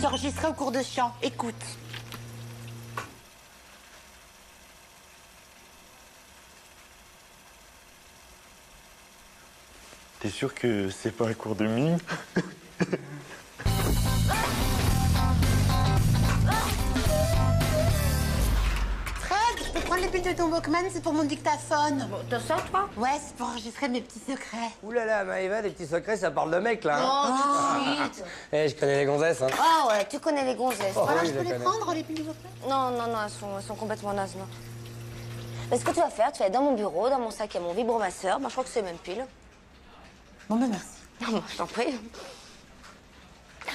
suis enregistrée au cours de chant. Écoute. T'es sûr que c'est pas un cours de mime? Fred, je peux prendre les piles de ton Walkman, c'est pour mon dictaphone. Bon, t'as ça, toi? Ouais, c'est pour enregistrer mes petits secrets. Ouh là là, Maëva, des petits secrets, ça parle de mec, là. Oh, tout de suite. Eh, je connais les gonzesses, hein. Ah ouais, tu connais les gonzesses. Oh, Alors, oui, je peux je les connais. prendre, les piles de Walkman? Non, elles sont complètement nazes, non. Mais ce que tu vas faire, tu vas aller dans mon bureau, dans mon sac, il y a mon vibromasseur. Bah, je crois que c'est même pile. Bon, ben merci. Non, bah, je t'en prie.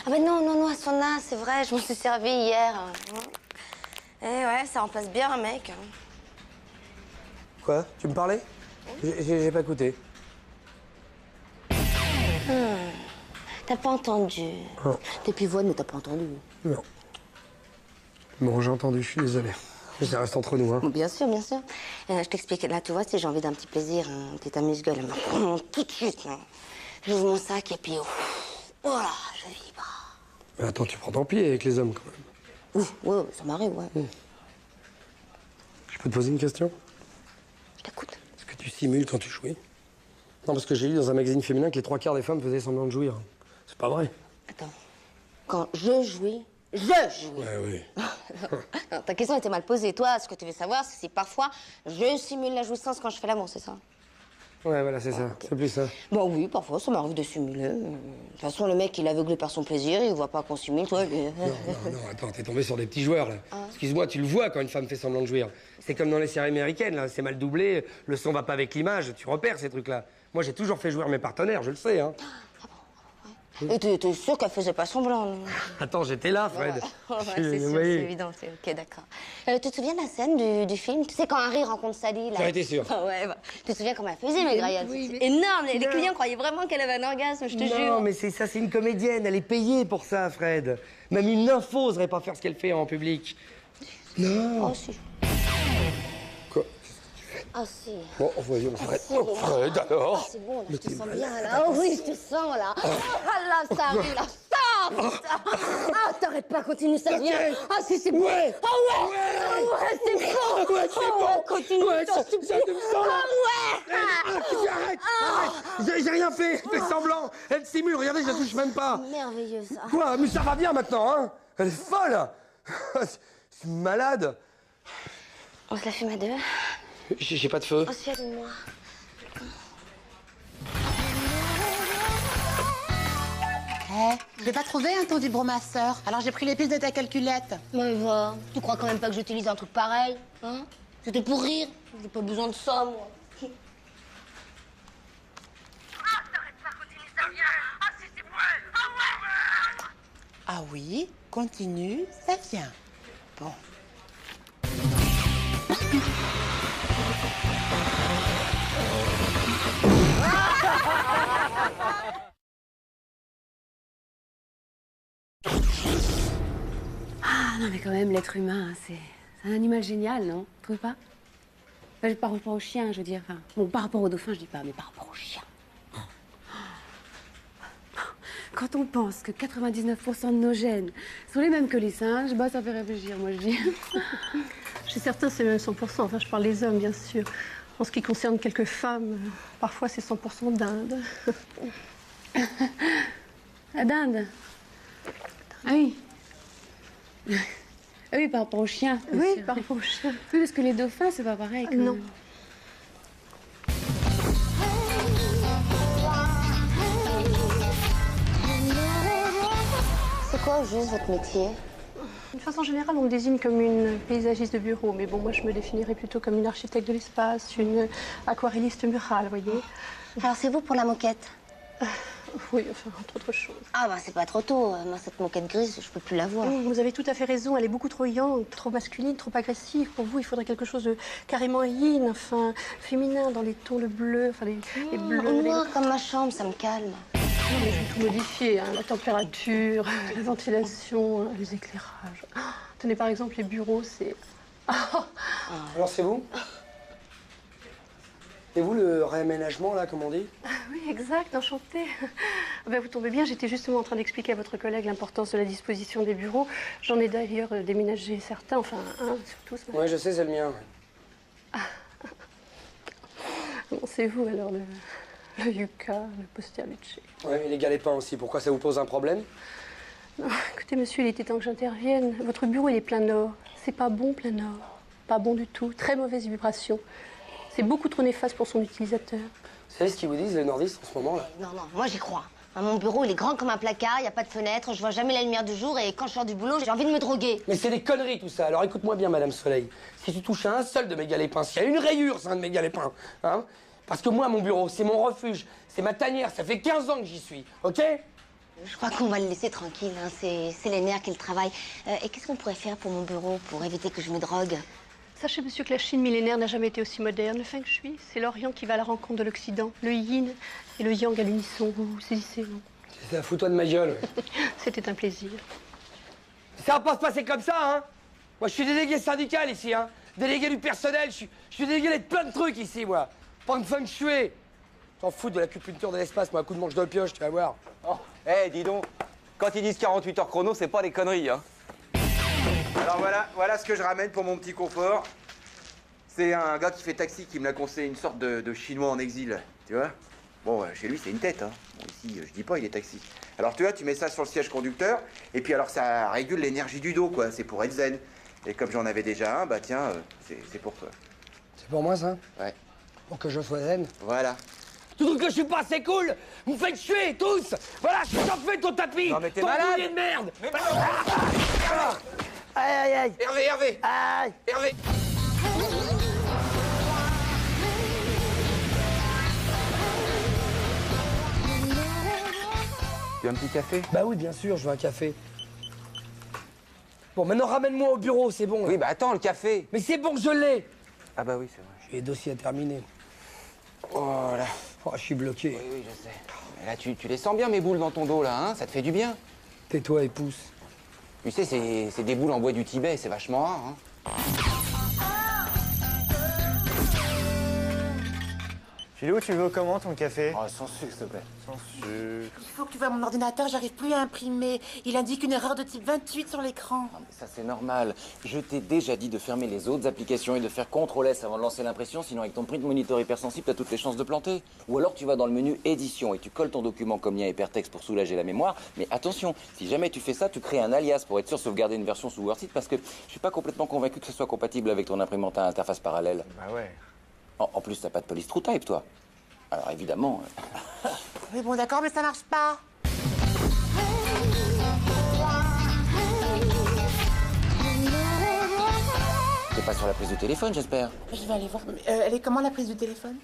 Ah ben non, elles sont nazes, c'est vrai, je m'en suis servi hier. Et ouais, ça remplace bien un mec. Quoi? Tu me parlais? J'ai pas écouté. T'as pas entendu. Non. T'es pivoine, mais t'as pas entendu. Non. Bon, j'ai entendu, je suis désolé. Mais ça reste entre nous, hein. Bon, bien sûr, bien sûr. Je t'explique, là, tu vois, si j'ai envie d'un petit plaisir, un petit amuse-gueule, tout de suite, là. J'ouvre mon sac et puis, voilà, je vibre. Mais attends, tu prends ton pied avec les hommes, quand même. Oui, ça m'arrive, ouais. Je peux te poser une question? Je t'écoute. Est-ce que tu simules quand tu jouis? Non, parce que j'ai lu dans un magazine féminin que les 3/4 des femmes faisaient semblant de jouir. C'est pas vrai. Attends. Quand je jouis, je jouis. Ouais, oui. Non, ta question était mal posée. Toi, ce que tu veux savoir, c'est si parfois je simule la jouissance quand je fais l'amour, c'est ça? Ouais, voilà, c'est ça. C'est plus ça. Bon, oui, parfois, ça m'arrive de simuler. De toute façon, le mec, il est aveuglé par son plaisir, il voit pas qu'on simule, toi. Non, attends, t'es tombé sur des petits joueurs, là. Excuse-moi, tu le vois quand une femme fait semblant de jouir. C'est comme dans les séries américaines, là. C'est mal doublé, le son va pas avec l'image, tu repères ces trucs-là. Moi, j'ai toujours fait jouir mes partenaires, je le sais, hein. Et t'es sûr qu'elle faisait pas semblant, non? Attends, j'étais là, Fred. Ouais, c'est sûr, c'est évident, c'est ok, d'accord. Tu te souviens de la scène du film? Tu sais, quand Harry rencontre Sally, là? J'en étais sûr. Ah ouais, bah, tu te souviens comment elle faisait, Meg Ryan? C'est énorme, les clients croyaient vraiment qu'elle avait un orgasme, je te jure. Non, mais c'est ça, c'est une comédienne, elle est payée pour ça, Fred. Même une nympho oserait pas faire ce qu'elle fait en public. Non. Oh, si. Quoi? Ah, si. Bon, voyons, Fred. si, Oh, Fred, alors? Ah, c'est bon, là, je te sens bien, là. Oh oui, je te sens, là. Ah, là, ça arrive, là. Stop! Ah, t'arrêtes pas, continue, ça vient. Ah, si, c'est bon. Ouais. Ah, ouais. Ah, ouais, c'est bon. Ouais, c'est Ah, bon. ouais, continue, Ouais, ça, s'il te plaît. ça me sent, là. Ah, ouais. Arrête, arrête. J'ai rien fait, elle fait semblant. Elle simule, regardez, je la touche même pas. Merveilleux, ça. Quoi? Mais ça va bien maintenant, hein? Elle est folle. C'est malade. On se la fume à deux? J'ai pas de feu. Oh, si, allume-moi. Je l'ai pas trouvé, hein, ton vibromasseur. Alors j'ai pris les piles de ta calculette. Mais va, tu crois quand même pas que j'utilise un truc pareil, hein? C'était pour rire. J'ai pas besoin de ça, moi. Ah oui, continue, ça vient. Bon. Ah non, mais quand même, l'être humain, c'est un animal génial, non? Tu trouves pas? Enfin, par rapport au chien, je veux dire. Enfin, bon, par rapport au dauphin, je dis pas, mais par rapport au chien. Quand on pense que 99% de nos gènes sont les mêmes que les singes, bah ça fait réfléchir, moi je dis. Chez certains, c'est même 100%. Enfin, je parle des hommes, bien sûr. En ce qui concerne quelques femmes, parfois c'est 100% d'Inde. La dinde. Ah oui. Ah oui, par rapport aux chiens. bien Oui, sûr. par rapport aux chiens. Oui, parce que les dauphins, c'est pas pareil. quand Non. même. C'est quoi, au juste, votre métier? De façon générale, on me désigne comme une paysagiste de bureau. Mais bon, moi, je me définirais plutôt comme une architecte de l'espace, une aquarelliste murale, vous voyez. Alors, c'est vous pour la moquette? Oui, enfin, entre autres choses. Ah, bah, c'est pas trop tôt. Moi, cette moquette grise, je peux plus la voir. Vous avez tout à fait raison. Elle est beaucoup trop yang, trop masculine, trop agressive. Pour vous, il faudrait quelque chose de carrément yin, enfin, féminin, dans les tons de bleu, enfin, les bleus. Moi, comme ma chambre, ça me calme. Non, mais je vais tout modifier, hein, la température, la ventilation, les éclairages. Tenez, par exemple, les bureaux, c'est... Alors, c'est vous? Et vous, le réaménagement, là, comme on dit? Oui, exact, enchantée. Ben, vous tombez bien, j'étais justement en train d'expliquer à votre collègue l'importance de la disposition des bureaux. J'en ai d'ailleurs déménagé certains, enfin un surtout ce matin. Ouais, je sais, c'est le mien. Bon, c'est vous alors, le Yucca, le Posterlucci. Ouais, et les galets-pains aussi. Pourquoi ça vous pose un problème? Non, écoutez, monsieur, il était temps que j'intervienne. Votre bureau, il est plein nord. C'est pas bon, plein nord. Pas bon du tout. Très mauvaise vibration. C'est beaucoup trop néfaste pour son utilisateur. Vous savez ce qu'ils vous disent, les nordistes, en ce moment, là? Non, moi j'y crois. Mon bureau, il est grand comme un placard, il n'y a pas de fenêtre, je vois jamais la lumière du jour et quand je sors du boulot, j'ai envie de me droguer. Mais c'est des conneries, tout ça. Alors écoute-moi bien, Madame Soleil. Si tu touches à un seul de mes galets-pains, s'il y a une rayure, c'est un de mes galets-pains, hein? Parce que moi, mon bureau, c'est mon refuge, c'est ma tanière, ça fait 15 ans que j'y suis, ok? Je crois qu'on va le laisser tranquille, hein. C'est les nerfs qui le travaillent. Et qu'est-ce qu'on pourrait faire pour mon bureau, pour éviter que je me drogue? Sachez, monsieur, que la Chine millénaire n'a jamais été aussi moderne. Le feng shui, c'est l'Orient qui va à la rencontre de l'Occident. Le yin et le yang à l'unisson. Vous saisissez, non? C'est la fous-toi de ma gueule. C'était un plaisir. Ça va pas se passer comme ça, hein? Moi, je suis délégué syndical ici, hein? Délégué du personnel, je suis délégué de plein de trucs ici, moi. Pas de feng shui. J'en fous de l'acupuncture de l'espace, moi, un coup de manche de pioche, tu vas voir. Oh, dis donc, quand ils disent 48 heures chrono, c'est pas des conneries, hein. Alors voilà ce que je ramène pour mon petit confort. C'est un gars qui fait taxi qui me l'a conseillé, une sorte de chinois en exil, tu vois. Bon, chez lui, c'est une tête, hein. Bon, ici, je dis pas, il est taxi. Alors, tu vois, tu mets ça sur le siège conducteur, et puis alors, ça régule l'énergie du dos, quoi. C'est pour être zen. Et comme j'en avais déjà un, bah tiens, c'est pour toi. C'est pour moi, ça? Ouais. Pour que je sois zen? Voilà. Tu trouves que je suis pas assez cool? Vous me faites chier, tous! Voilà, je t'en fais ton tapis! Non, mais t'es ton malade. boulier de merde! Mais Aïe, aïe, aïe! Hervé! Aïe! Hervé! Tu veux un petit café? Bah oui, bien sûr, je veux un café. Bon, maintenant, ramène-moi au bureau, c'est bon. là. Oui, bah attends, le café. Mais c'est bon, je l'ai! Ah bah oui, c'est vrai. J'ai les dossiers à terminer. Oh là. Oh, je suis bloqué. Oui, je sais. Mais là, tu les sens bien, mes boules dans ton dos, là, hein? Ça te fait du bien. Tais-toi et pousse. Tu sais, c'est des boules en bois du Tibet, c'est vachement rare, hein? Philou, tu veux comment ton café? Oh, sans sucre, s'il te plaît. Sans sucre. Il faut que tu vois mon ordinateur, j'arrive plus à imprimer. Il indique une erreur de type 28 sur l'écran. Non, mais ça, c'est normal. Je t'ai déjà dit de fermer les autres applications et de faire CTRL-S avant de lancer l'impression, sinon avec ton print monitor hypersensible, t'as toutes les chances de planter. Ou alors tu vas dans le menu édition et tu colles ton document comme lien hypertexte pour soulager la mémoire. Mais attention, si jamais tu fais ça, tu crées un alias pour être sûr de sauvegarder une version sous WordSite parce que je suis pas complètement convaincu que ce soit compatible avec ton imprimante à interface parallèle. Bah ouais. En plus, t'as pas de police TrueType, toi. Alors évidemment... Oui, bon, d'accord, mais ça marche pas. T'es pas sur la prise de téléphone, j'espère. Je vais aller voir. Elle est comment la prise du téléphone?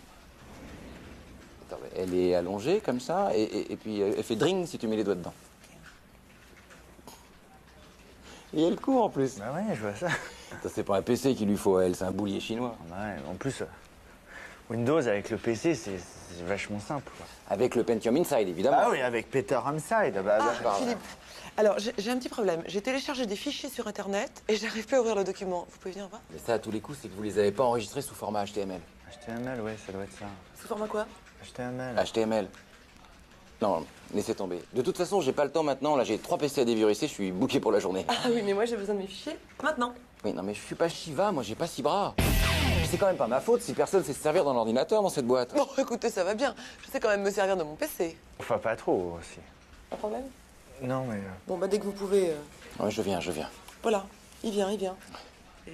Attends, elle est allongée comme ça, et puis elle fait dring si tu mets les doigts dedans. Et elle court en plus. Bah ouais, je vois ça. Ça, c'est pas un PC qu'il lui faut à elle, c'est un boulier chinois. Ouais, en plus, Windows avec le PC, c'est vachement simple, quoi. Avec le Pentium Inside, évidemment. Ah oui, avec Peter Hamside. Bah, Pardon. Philippe, alors j'ai un petit problème. J'ai téléchargé des fichiers sur Internet et j'arrive plus à ouvrir le document. Vous pouvez venir voir? Mais ça, à tous les coups, c'est que vous les avez pas enregistrés sous format HTML. HTML, ouais, ça doit être ça. Sous format quoi? HTML. HTML. Non, laissez tomber. De toute façon, j'ai pas le temps maintenant. Là, j'ai 3 PC à déviruser, je suis booké pour la journée. Ah oui, mais moi j'ai besoin de mes fichiers maintenant. Oui, non, mais je suis pas Shiva, moi, j'ai pas 6 bras. C'est quand même pas ma faute si personne sait se servir d'un ordinateur dans cette boîte. Bon, écoutez, ça va bien. Je sais quand même me servir de mon PC. Enfin, pas trop, aussi. Pas de problème? Non, mais... Bon, bah dès que vous pouvez... Ouais, je viens. Voilà, il vient. Et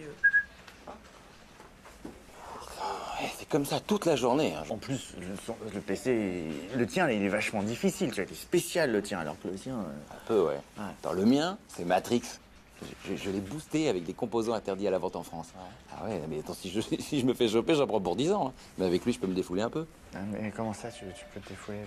Ouais, c'est comme ça toute la journée. Hein. En plus, le PC, le tien, il est vachement difficile. Tu vois, il est spécial, le tien, alors que le tien... Un peu, ouais. Attends, le mien, c'est Matrix. Je l'ai boosté avec des composants interdits à la vente en France. Ah ouais, mais attends, si je me fais choper, j'en prends pour 10 ans. Hein. Mais avec lui, je peux me défouler un peu. Ah, mais comment ça, tu peux te défouler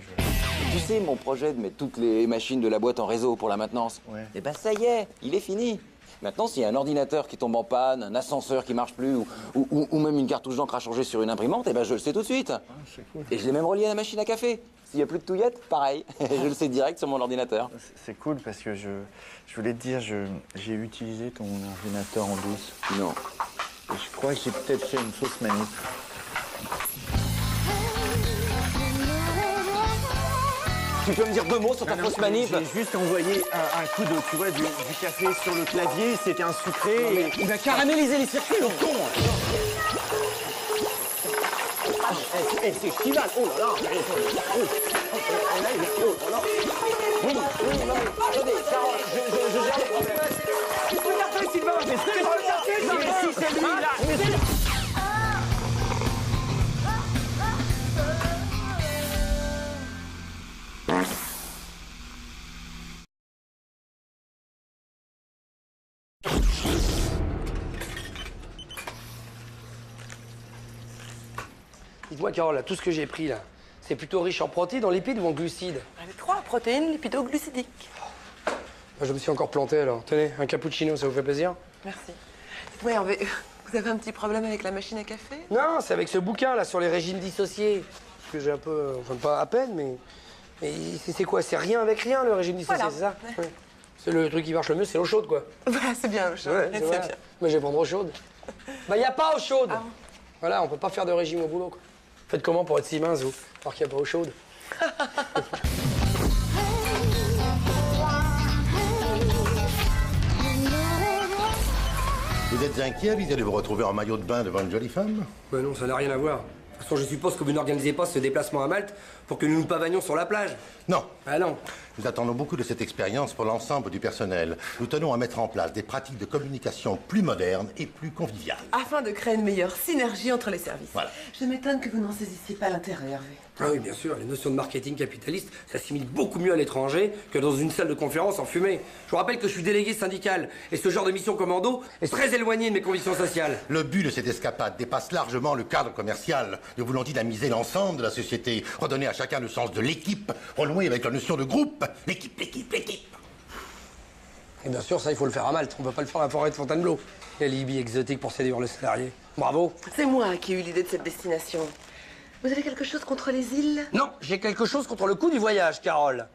Tu sais, mon projet de mettre toutes les machines de la boîte en réseau pour la maintenance, Ouais. eh ben ça y est, il est fini. Maintenant, s'il y a un ordinateur qui tombe en panne, un ascenseur qui marche plus, ou même une cartouche d'encre à changer sur une imprimante, eh ben je le sais tout de suite. c'est cool. Et je l'ai même relié à la machine à café. S'il n'y a plus de touillettes, pareil. Je le sais direct sur mon ordinateur. C'est cool parce que je voulais te dire, j'ai utilisé ton ordinateur en douce. Non. Et je crois que j'ai peut-être fait une fausse manip. Tu peux me dire 2 mots sur ta fausse manip? J'ai juste envoyé un coup de, tu vois, du café sur le clavier, c'était un sucré. Il va caraméliser les circuits, le con. C'est Estival, oh là là. Oui, non, mais attendez, Carole, je gère le problème. Regardez, Sylvain, mais si c'est lui, là. Dis-moi, Carole, là, tout ce que j'ai pris, là, c'est plutôt riche en protéines, en lipides ou en glucides? Les 3 protéines lipidoglucidiques. Moi, je me suis encore planté, alors. Tenez, un cappuccino, ça vous fait plaisir? Merci. Dites-moi, Hervé, vous avez un petit problème avec la machine à café? Non, c'est avec ce bouquin, là, sur les régimes dissociés. Parce que j'ai un peu... Enfin, pas à peine, mais... Mais c'est quoi? C'est rien avec rien, le régime dissocié, Voilà. c'est ça? Ouais. C'est le truc qui marche le mieux, c'est l'eau chaude, quoi. Voilà, c'est bien, c'est Ouais, bien. vrai. Mais je vais prendre eau chaude. Bah, y a pas eau chaude. Voilà, on peut pas faire de régime au boulot, quoi. Faites comment pour être si mince, vous? Alors qu'il n'y a pas eau chaude. Vous êtes inquiet à l'idée de vous retrouver en maillot de bain devant une jolie femme? Bah non, ça n'a rien à voir. De toute façon, je suppose que vous n'organisez pas ce déplacement à Malte pour que nous nous pavanions sur la plage. Non. Ah non. Nous attendons beaucoup de cette expérience pour l'ensemble du personnel. Nous tenons à mettre en place des pratiques de communication plus modernes et plus conviviales. Afin de créer une meilleure synergie entre les services. Voilà. Je m'étonne que vous n'en saisissiez pas l'intérêt, Hervé. Ah oui, bien sûr, les notions de marketing capitaliste s'assimilent beaucoup mieux à l'étranger que dans une salle de conférence en fumée. Je vous rappelle que je suis délégué syndical et ce genre de mission commando est très éloigné de mes convictions sociales. Le but de cette escapade dépasse largement le cadre commercial. Nous voulons dynamiser l'ensemble de la société, redonner à chacun le sens de l'équipe, renouer avec la notion de groupe. L'équipe, l'équipe, l'équipe. Et bien sûr, ça, il faut le faire à Malte. On peut pas le faire à la forêt de Fontainebleau. Quelle Libye exotique pour séduire le salarié. Bravo. C'est moi qui ai eu l'idée de cette destination. Vous avez quelque chose contre les îles? Non, j'ai quelque chose contre le coût du voyage, Carole.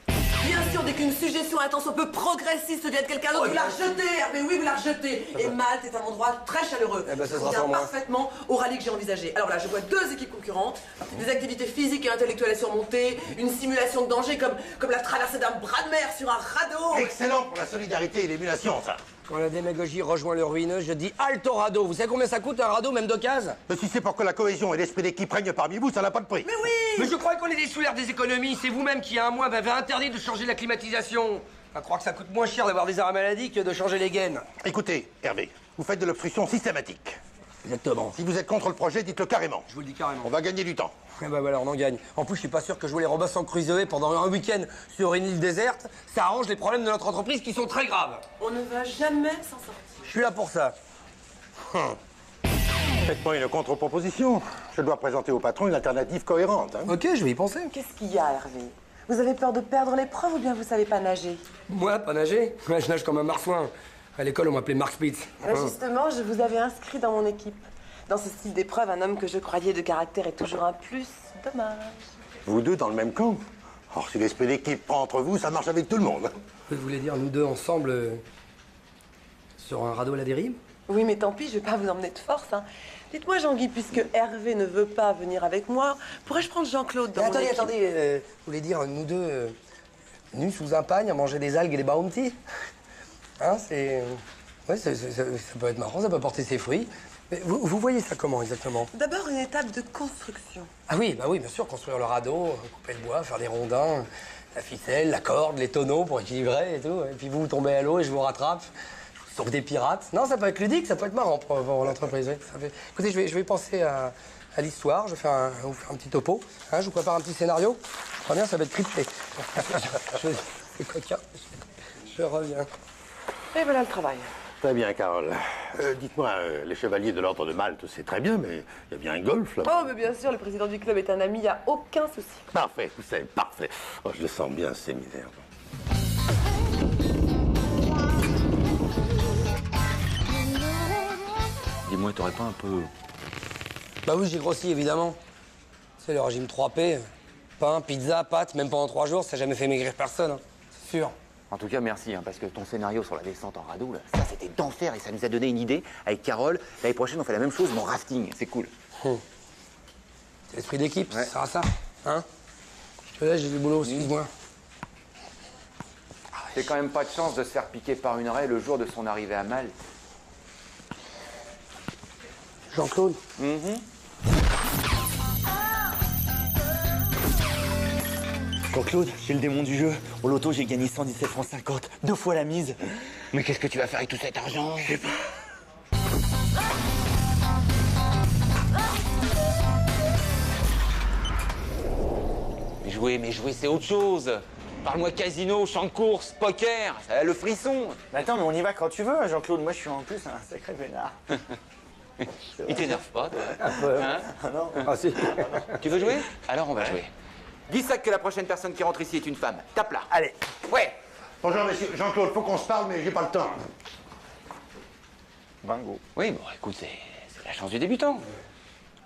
Bien sûr, dès qu'une suggestion intense un peu progressiste vient de quelqu'un d'autre, vous la rejetez, Hervé, oui, vous la rejetez. Et Malte est un endroit très chaleureux. Eh ben, ça Ça sera convient pas moi. parfaitement au rallye que j'ai envisagé. Alors là, je vois 2 équipes concurrentes, des activités physiques et intellectuelles à surmonter, une simulation de danger comme la traversée d'un bras de mer sur un radeau. Excellent pour la solidarité et l'émulation, ça. Quand la démagogie rejoint le ruineux, je dis halte au radeau. Vous savez combien ça coûte un radeau, même d'occasion? Mais si c'est pour que la cohésion et l'esprit d'équipe règnent parmi vous, ça n'a pas de prix. Mais oui! Mais je croyais qu'on était sous l'ère des économies. C'est vous-même qui, il y a un mois, m'avez interdit de changer la climatisation. À croire que ça coûte moins cher d'avoir des arrêts maladie que de changer les gaines. Écoutez, Hervé, vous faites de l'obstruction systématique. Exactement. Si vous êtes contre le projet, dites-le carrément. Je vous le dis carrément. On va gagner du temps. Eh ben voilà, on en gagne. En plus, je suis pas sûr que jouer les Robinson Crusoe pendant un week-end sur une île déserte, ça arrange les problèmes de notre entreprise qui sont très graves. On ne va jamais s'en sortir. Je suis là pour ça. Faites-moi une contre-proposition. Je dois présenter au patron une alternative cohérente. Hein. Ok, je vais y penser. Qu'est-ce qu'il y a, Hervé? Vous avez peur de perdre l'épreuve ou bien vous savez pas nager? Moi, pas nager. Ouais, je nage comme un marsouin. À l'école, on m'appelait Mark Spitz. Là, justement, je vous avais inscrit dans mon équipe. Dans ce style d'épreuve, un homme que je croyais de caractère est toujours un plus. Dommage. Vous deux dans le même camp. Or, si l'esprit d'équipe prend entre vous, ça marche avec tout le monde. Vous voulez dire nous deux ensemble sur un radeau à la dérive? Oui, mais tant pis, je vais pas vous emmener de force. Hein. Dites-moi, Jean-Guy, puisque Hervé ne veut pas venir avec moi, pourrais-je prendre Jean-Claude dans mon équipe? Attendez, vous voulez dire nous deux nus sous un pagne à manger des algues et des bounty? Hein, c'est... Ouais, ça peut être marrant, ça peut porter ses fruits. Mais vous voyez ça comment exactement? D'abord, une étape de construction. Ah oui, bah oui, bien sûr, construire le radeau, couper le bois, faire des rondins, la ficelle, la corde, les tonneaux pour équilibrer et tout. Et puis vous tombez à l'eau et je vous rattrape. Je vous sauve des pirates. Non, ça peut être ludique, ça peut être marrant pour l'entreprise. Oui. Écoutez, je vais penser à l'histoire, je vais vous faire un petit topo. Hein, je vous prépare un petit scénario. Je crois bien, ça va être crypté. C'est coquin. Je reviens. Et voilà le travail. Très bien, Carole. Dites-moi, les chevaliers de l'ordre de Malte, c'est très bien, mais il y a bien un golf, là. Oh, mais bien sûr, le président du club est un ami, il n'y a aucun souci. Parfait, vous savez, parfait. Oh, je le sens bien, ces misères. Dis-moi, t'aurais pas un peu... Bah oui, j'ai grossi, évidemment. C'est le régime 3P. Pain, pizza, pâtes, même pendant 3 jours, ça n'a jamais fait maigrir personne, hein. C'est sûr. En tout cas, merci, hein, parce que ton scénario sur la descente en radeau, là, ça c'était d'enfer et ça nous a donné une idée. Avec Carole, l'année prochaine, on fait la même chose, mais en rafting. C'est cool. C'est l'esprit d'équipe, ça sera ça. Hein? Là, j'ai du boulot, excuse-moi. C'est quand même pas de chance de se faire piquer par une raie le jour de son arrivée à Malte. Jean-Claude. Jean-Claude, j'ai le démon du jeu. Au loto, j'ai gagné 117 francs 50, 2 fois la mise. Mais qu'est-ce que tu vas faire avec tout cet argent? Je sais pas. Mais jouer, c'est autre chose. Parle-moi casino, champ de course, poker, ça a le frisson. Mais attends, mais on y va quand tu veux, Jean-Claude. Moi, je suis en plus un sacré vénard. Il t'énerve pas, toi. Hein? Ah non. Ah si. Tu veux jouer? Alors on va jouer. Dis ça que la prochaine personne qui rentre ici est une femme. Tape là. Allez. Ouais. Bonjour, monsieur. Jean-Claude, faut qu'on se parle, mais j'ai pas le temps. Bingo. Oui, bon, écoute, c'est la chance du débutant.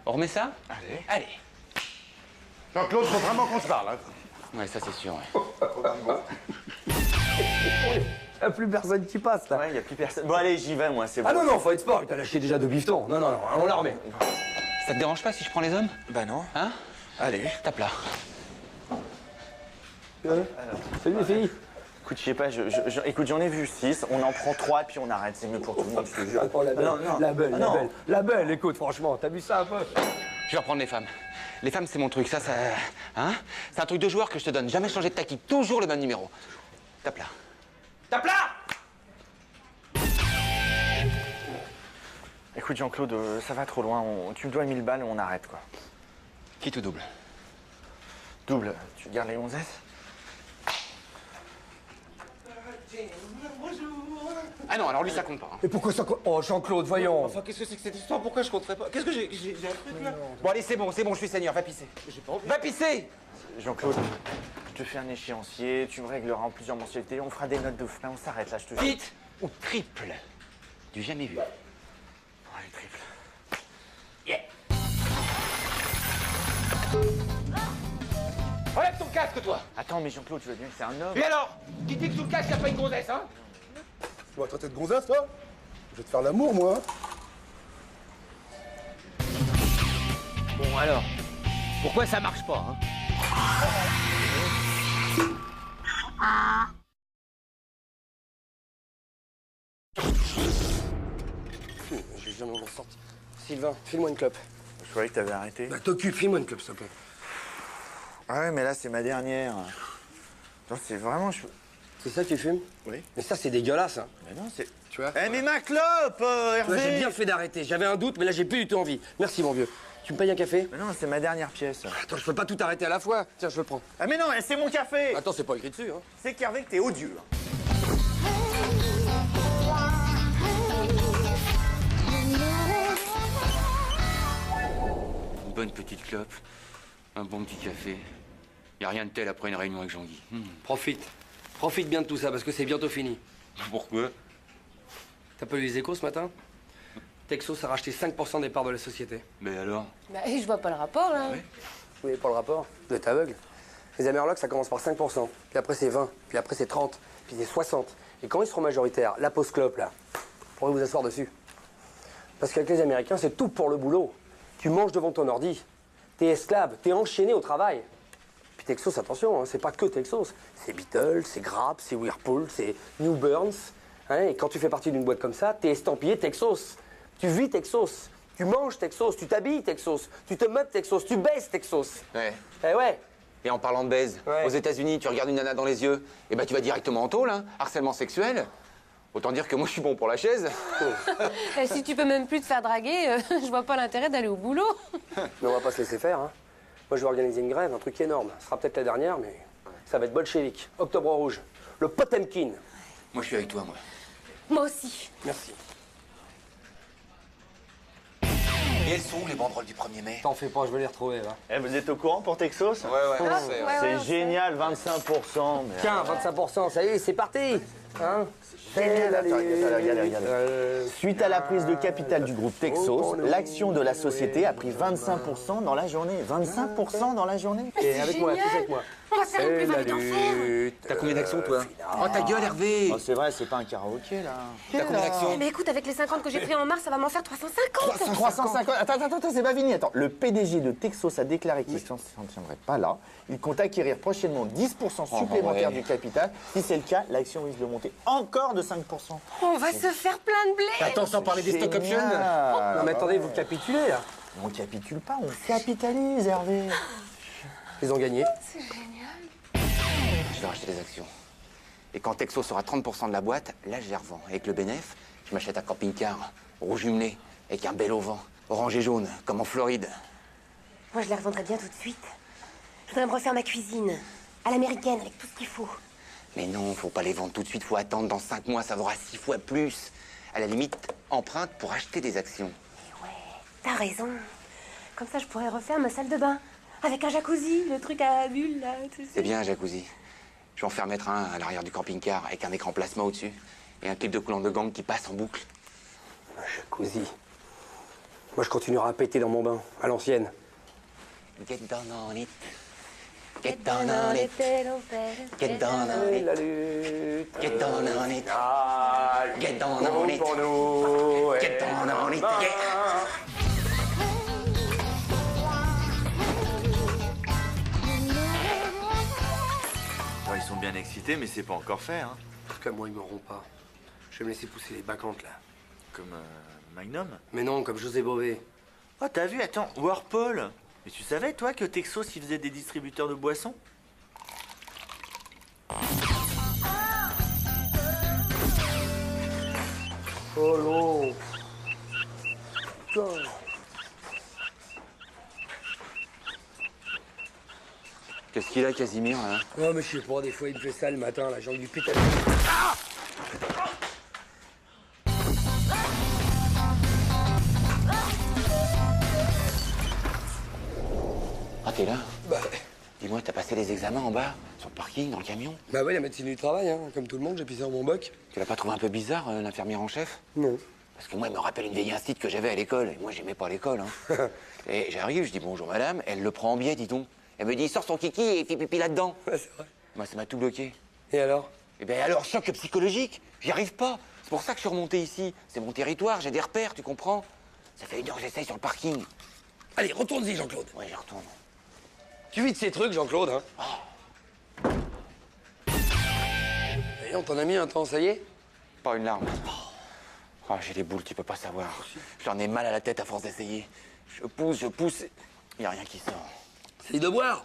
On remet ça? Allez. Allez. Jean-Claude, faut vraiment qu'on se parle. Hein. Ouais, ça c'est sûr. Ouais. Il n'y a plus personne qui passe, là. Ouais, y a plus personne. Bon, allez, j'y vais, moi, c'est bon. Ah non, faut être sport. T'as lâché déjà 2 bifetons. Non, on la remet. Ça te dérange pas si je prends les hommes? Bah non. Hein? Allez. Tape là. Salut les filles. Écoute, je sais pas, écoute, j'en ai vu 6, on en prend 3 et puis on arrête, c'est mieux pour tout le monde, je te jure. Attends, la belle, Non, non. la belle, Ah, la non. belle. La belle, écoute, franchement, t'as vu ça un peu? Je vais reprendre les femmes. Les femmes, c'est mon truc. Ça. Hein? C'est un truc de joueur que je te donne. Jamais changer de tactique. Toujours le même numéro. Tape là. Tape là! Écoute, Jean-Claude, ça va trop loin, tu me dois 1000 balles et on arrête, quoi. Qui te double? Double, tu gardes les 11 S? Ah non, alors lui, ça compte pas. Hein. Mais pourquoi ça... Oh, Jean-Claude, voyons. Enfin, qu'est-ce que c'est que cette histoire? Pourquoi je compterais pas? Qu'est-ce que j'ai un truc là? Bon, allez, c'est bon, je suis seigneur. Va pisser. Va pisser! Jean-Claude, je te fais un échéancier, tu me régleras en plusieurs mensualités, on fera des notes de frais, on s'arrête là, je te jure. Vite ou triple? Du jamais vu. Allez, triple. Yeah! Enlève ton casque, toi! Attends, mais Jean-Claude, tu vois bien que c'est un homme. Et alors? Qui dit que sous le casque, y a pas une gonzesse, hein? Tu vas traiter de gonzesse, toi? Je vais te faire l'amour, moi. Bon, alors, pourquoi ça marche pas, hein? J'ai jamais m'en sorti. Sylvain, file-moi une clope. Je croyais que t'avais arrêté. Bah t'occupe, file-moi une clope, s'il te plaît. Ah ouais, mais là, c'est ma dernière. Non, c'est vraiment... C'est ça que tu fumes? Oui. Mais ça, c'est dégueulasse, hein. Mais non, c'est... Tu vois? Eh, mais ma clope, Hervé! Là, j'ai bien fait d'arrêter. J'avais un doute, mais là, j'ai plus du tout envie. Merci, mon vieux. Tu me payes un café? Mais non, c'est ma dernière pièce. Attends, je peux pas tout arrêter à la fois. Tiens, je le prends. Ah mais non, c'est mon café! Attends, c'est pas écrit dessus, hein. C'est qu'Hervé que t'es odieux. Une bonne petite clope, un bon petit café. Y a rien de tel après une réunion avec Jean-Guy. Profite. Profite bien de tout ça, parce que c'est bientôt fini. Pourquoi? T'as pas lu les échos ce matin? Texos a racheté 5% des parts de la société. Mais alors? Bah, je vois pas le rapport, là. Vous voyez pas le rapport? Vous êtes aveugle. Les Amerlocs, ça commence par 5%. Puis après, c'est 20. Puis après, c'est 30. Puis c'est 60. Et quand ils seront majoritaires, la pause clope, là, vous pourrez vous asseoir dessus. Parce qu'avec les Américains, c'est tout pour le boulot. Tu manges devant ton ordi. T'es esclave. T'es enchaîné au travail. Puis Texos, attention, hein, c'est pas que Texos. C'est Beatles, c'est Grab, c'est Whirlpool, c'est New Burns. Hein, et quand tu fais partie d'une boîte comme ça, t'es estampillé Texos. Tu vis Texos. Tu manges Texos. Tu t'habilles Texos. Tu te meubles Texos. Tu baises Texos. Ouais. Eh ouais. Et en parlant de baise, Ouais. aux États-Unis, tu regardes une nana dans les yeux, et bah tu vas directement en tôle, hein. Harcèlement sexuel. Autant dire que moi je suis bon pour la chaise. Et si tu peux même plus te faire draguer, je vois pas l'intérêt d'aller au boulot. Mais on va pas se laisser faire, hein. Moi, je vais organiser une grève, un truc énorme. Ce sera peut-être la dernière, mais ça va être bolchevique. Octobre rouge. Le Potemkin. Moi je suis avec toi, moi. Moi aussi. Merci. Et elles sont où les banderoles du 1er mai? T'en fais pas, je vais les retrouver, là. Eh, vous êtes au courant pour Texos? Ouais, C'est génial, 25%. Mais... Tiens, 25%, ça y est, c'est parti. Hein? Génial, attends, regarde. Suite à la prise de capital du groupe Texos, l'action de la société a pris 25% dans la journée. 25% dans la journée? Et avec moi, tous avec moi. Oh, On va se faire une plus-value d'enfer. T'as combien d'actions, toi? Oh, ta gueule, Hervé. Oh, c'est vrai, c'est pas un karaoké, là. T'as combien d'actions? Mais écoute, avec les 50 que j'ai pris en mars, ça va m'en faire 350. 350. Attends, c'est pas fini. Attends, le PDG de Texos a déclaré qu'il ne s'en tiendrait pas là. Il compte acquérir prochainement 10% supplémentaire du capital. Si c'est le cas, l'action risque de monter encore de 5%. On va se faire plein de blé. Attends, sans parler des stock options. Non, mais attendez, vous capitulez, là. On capitule pas, on capitalise, Hervé. Ils ont gagné. Je vais racheter des actions. Et quand Texos aura 30% de la boîte, là, je les revends. Avec le bénéf, je m'achète un camping-car, rouge jumelé, avec un bel auvent, orange et jaune, comme en Floride. Moi, je les revendrai bien tout de suite. Je voudrais me refaire ma cuisine, à l'américaine, avec tout ce qu'il faut. Mais non, faut pas les vendre tout de suite, faut attendre. Dans 5 mois, ça vaudra 6 fois plus. À la limite, emprunte pour acheter des actions. T'as raison. Comme ça, je pourrais refaire ma salle de bain. Avec un jacuzzi, le truc à bulles, là, tu sais. C'est bien un jacuzzi. Je vais en faire mettre un à l'arrière du camping-car, avec un écran plasma au-dessus. Et un clip de coulant de gang qui passe en boucle. Un jacuzzi. Moi, je continuerai à péter dans mon bain, à l'ancienne. Get down on it. Get down on it. Get down on it. La lutte. Get down on it. Get down on it. Get down on it. Bon, ils sont bien excités, mais c'est pas encore fait, hein. En tout cas, moi, ils m'auront pas. Je vais me laisser pousser les bacchantes, là. Comme Magnum. Mais non, comme José Bové. Oh, t'as vu, attends, Whirlpool. Mais tu savais, toi, que Texos, il faisait des distributeurs de boissons? Oh non. Putain. Qu'est-ce qu'il a, Casimir, là? Non, mais je sais pas, des fois, il me fait ça le matin, là, j'ai envie de lui péter la... Ah, t'es là? Bah, Dis-moi, t'as passé les examens en bas? Sur le parking, dans le camion? bah ouais, la médecine du travail, hein. Comme tout le monde, j'ai pissé dans mon boc. Tu l'as pas trouvé un peu bizarre, l'infirmière en chef? Non. Parce que moi, elle me rappelle une vieille incite que j'avais à l'école. Et moi, j'aimais pas l'école, hein. Et j'arrive, je dis bonjour madame, elle le prend en biais, dis donc. Elle me dit, sors ton kiki et fais pipi là-dedans. Ouais, c'est vrai. Moi, ça m'a tout bloqué. Et alors? Eh ben alors, choc psychologique, j'y arrive pas. C'est pour ça que je suis remonté ici. C'est mon territoire, j'ai des repères, tu comprends? Ça fait 1 heure que j'essaye sur le parking. Allez, retourne-y, Jean-Claude. Ouais, j'y retourne. Tu vis de ces trucs, Jean-Claude, hein? Et on t'en a mis un temps, ça y est? Pas une larme. Oh, j'ai les boules, tu peux pas savoir. J'en ai mal à la tête à force d'essayer. Je pousse, y a rien qui sort. C'est de boire.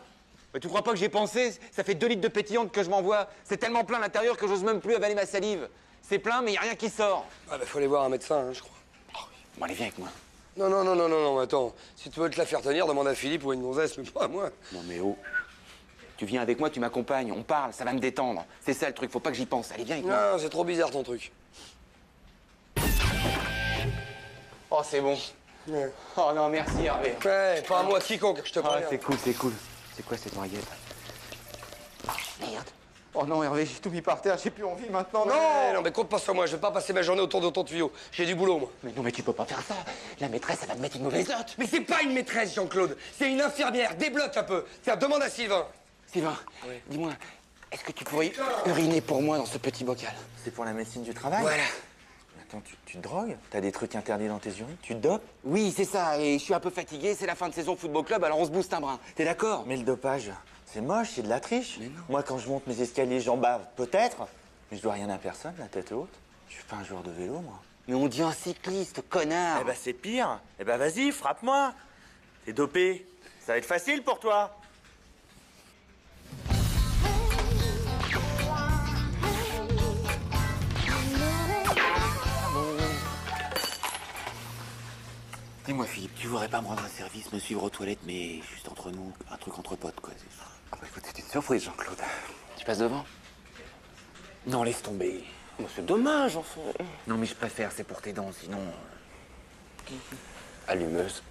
Mais tu crois pas que j'y ai pensé? Ça fait 2 litres de pétillante que je m'envoie. C'est tellement plein à l'intérieur que j'ose même plus avaler ma salive. C'est plein, mais y a rien qui sort. Ah bah faut aller voir un médecin, hein, je crois. Bon, allez, viens avec moi. Non, attends. Si tu veux te la faire tenir, demande à Philippe ou à une gonzesse, mais pas à moi. Non mais oh. Tu viens avec moi, tu m'accompagnes, on parle, ça va me détendre. C'est ça le truc, faut pas que j'y pense. Allez, viens avec moi. Non, c'est trop bizarre ton truc. Oh, c'est bon. Ouais. Oh non, merci Hervé. Ouais, pas à moi, quiconque, je te Ah, préviens. c'est cool, c'est cool. C'est quoi cette braguette? Merde. Oh non, Hervé, j'ai tout mis par terre, j'ai plus envie maintenant. Ouais, non, mais compte pas sur moi, je vais pas passer ma journée autour de ton tuyau. J'ai du boulot, moi. Mais non, mais tu peux pas faire ça. La maîtresse, elle va te mettre une mauvaise note. Mais c'est pas une maîtresse, Jean-Claude. C'est une infirmière. Débloque un peu. Tiens, demande à Sylvain. Sylvain, dis-moi, est-ce que tu pourrais uriner pour moi dans ce petit bocal? C'est pour la médecine du travail? Voilà. Attends, tu te drogues? T'as des trucs interdits dans tes urines? Tu te dopes? Oui, c'est ça, et je suis un peu fatigué, c'est la fin de saison football club, alors on se booste un brin. T'es d'accord? Mais le dopage, c'est moche, c'est de la triche. Mais non. Moi, quand je monte mes escaliers, j'en bave, peut-être. Mais je dois rien à personne, la tête haute. Je suis pas un joueur de vélo, moi. Mais on dit un cycliste, connard. Eh ben, c'est pire. Eh ben, vas-y, frappe-moi. T'es dopé. Ça va être facile pour toi. Dis-moi, Philippe, tu voudrais pas me rendre un service, me suivre aux toilettes, mais juste entre nous, un truc entre potes, quoi. Ah bah écoute, c'est une surprise, Jean-Claude. Tu passes devant? Non, laisse tomber. Oh, c'est dommage, enfin. Non, mais je préfère, c'est pour tes dents, sinon... Allumeuse.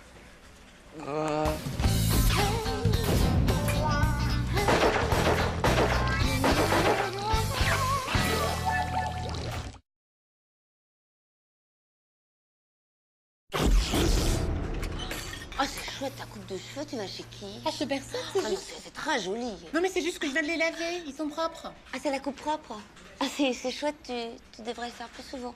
Oh, c'est chaud. chouette ta coupe de cheveux, tu vas chez qui? Ah, chez personne, Ah c'est non, juste... c'est très joli. Non, mais c'est juste que je viens de les laver, ils sont propres. Ah, c'est la coupe propre? Ah, c'est chouette, tu devrais le faire plus souvent.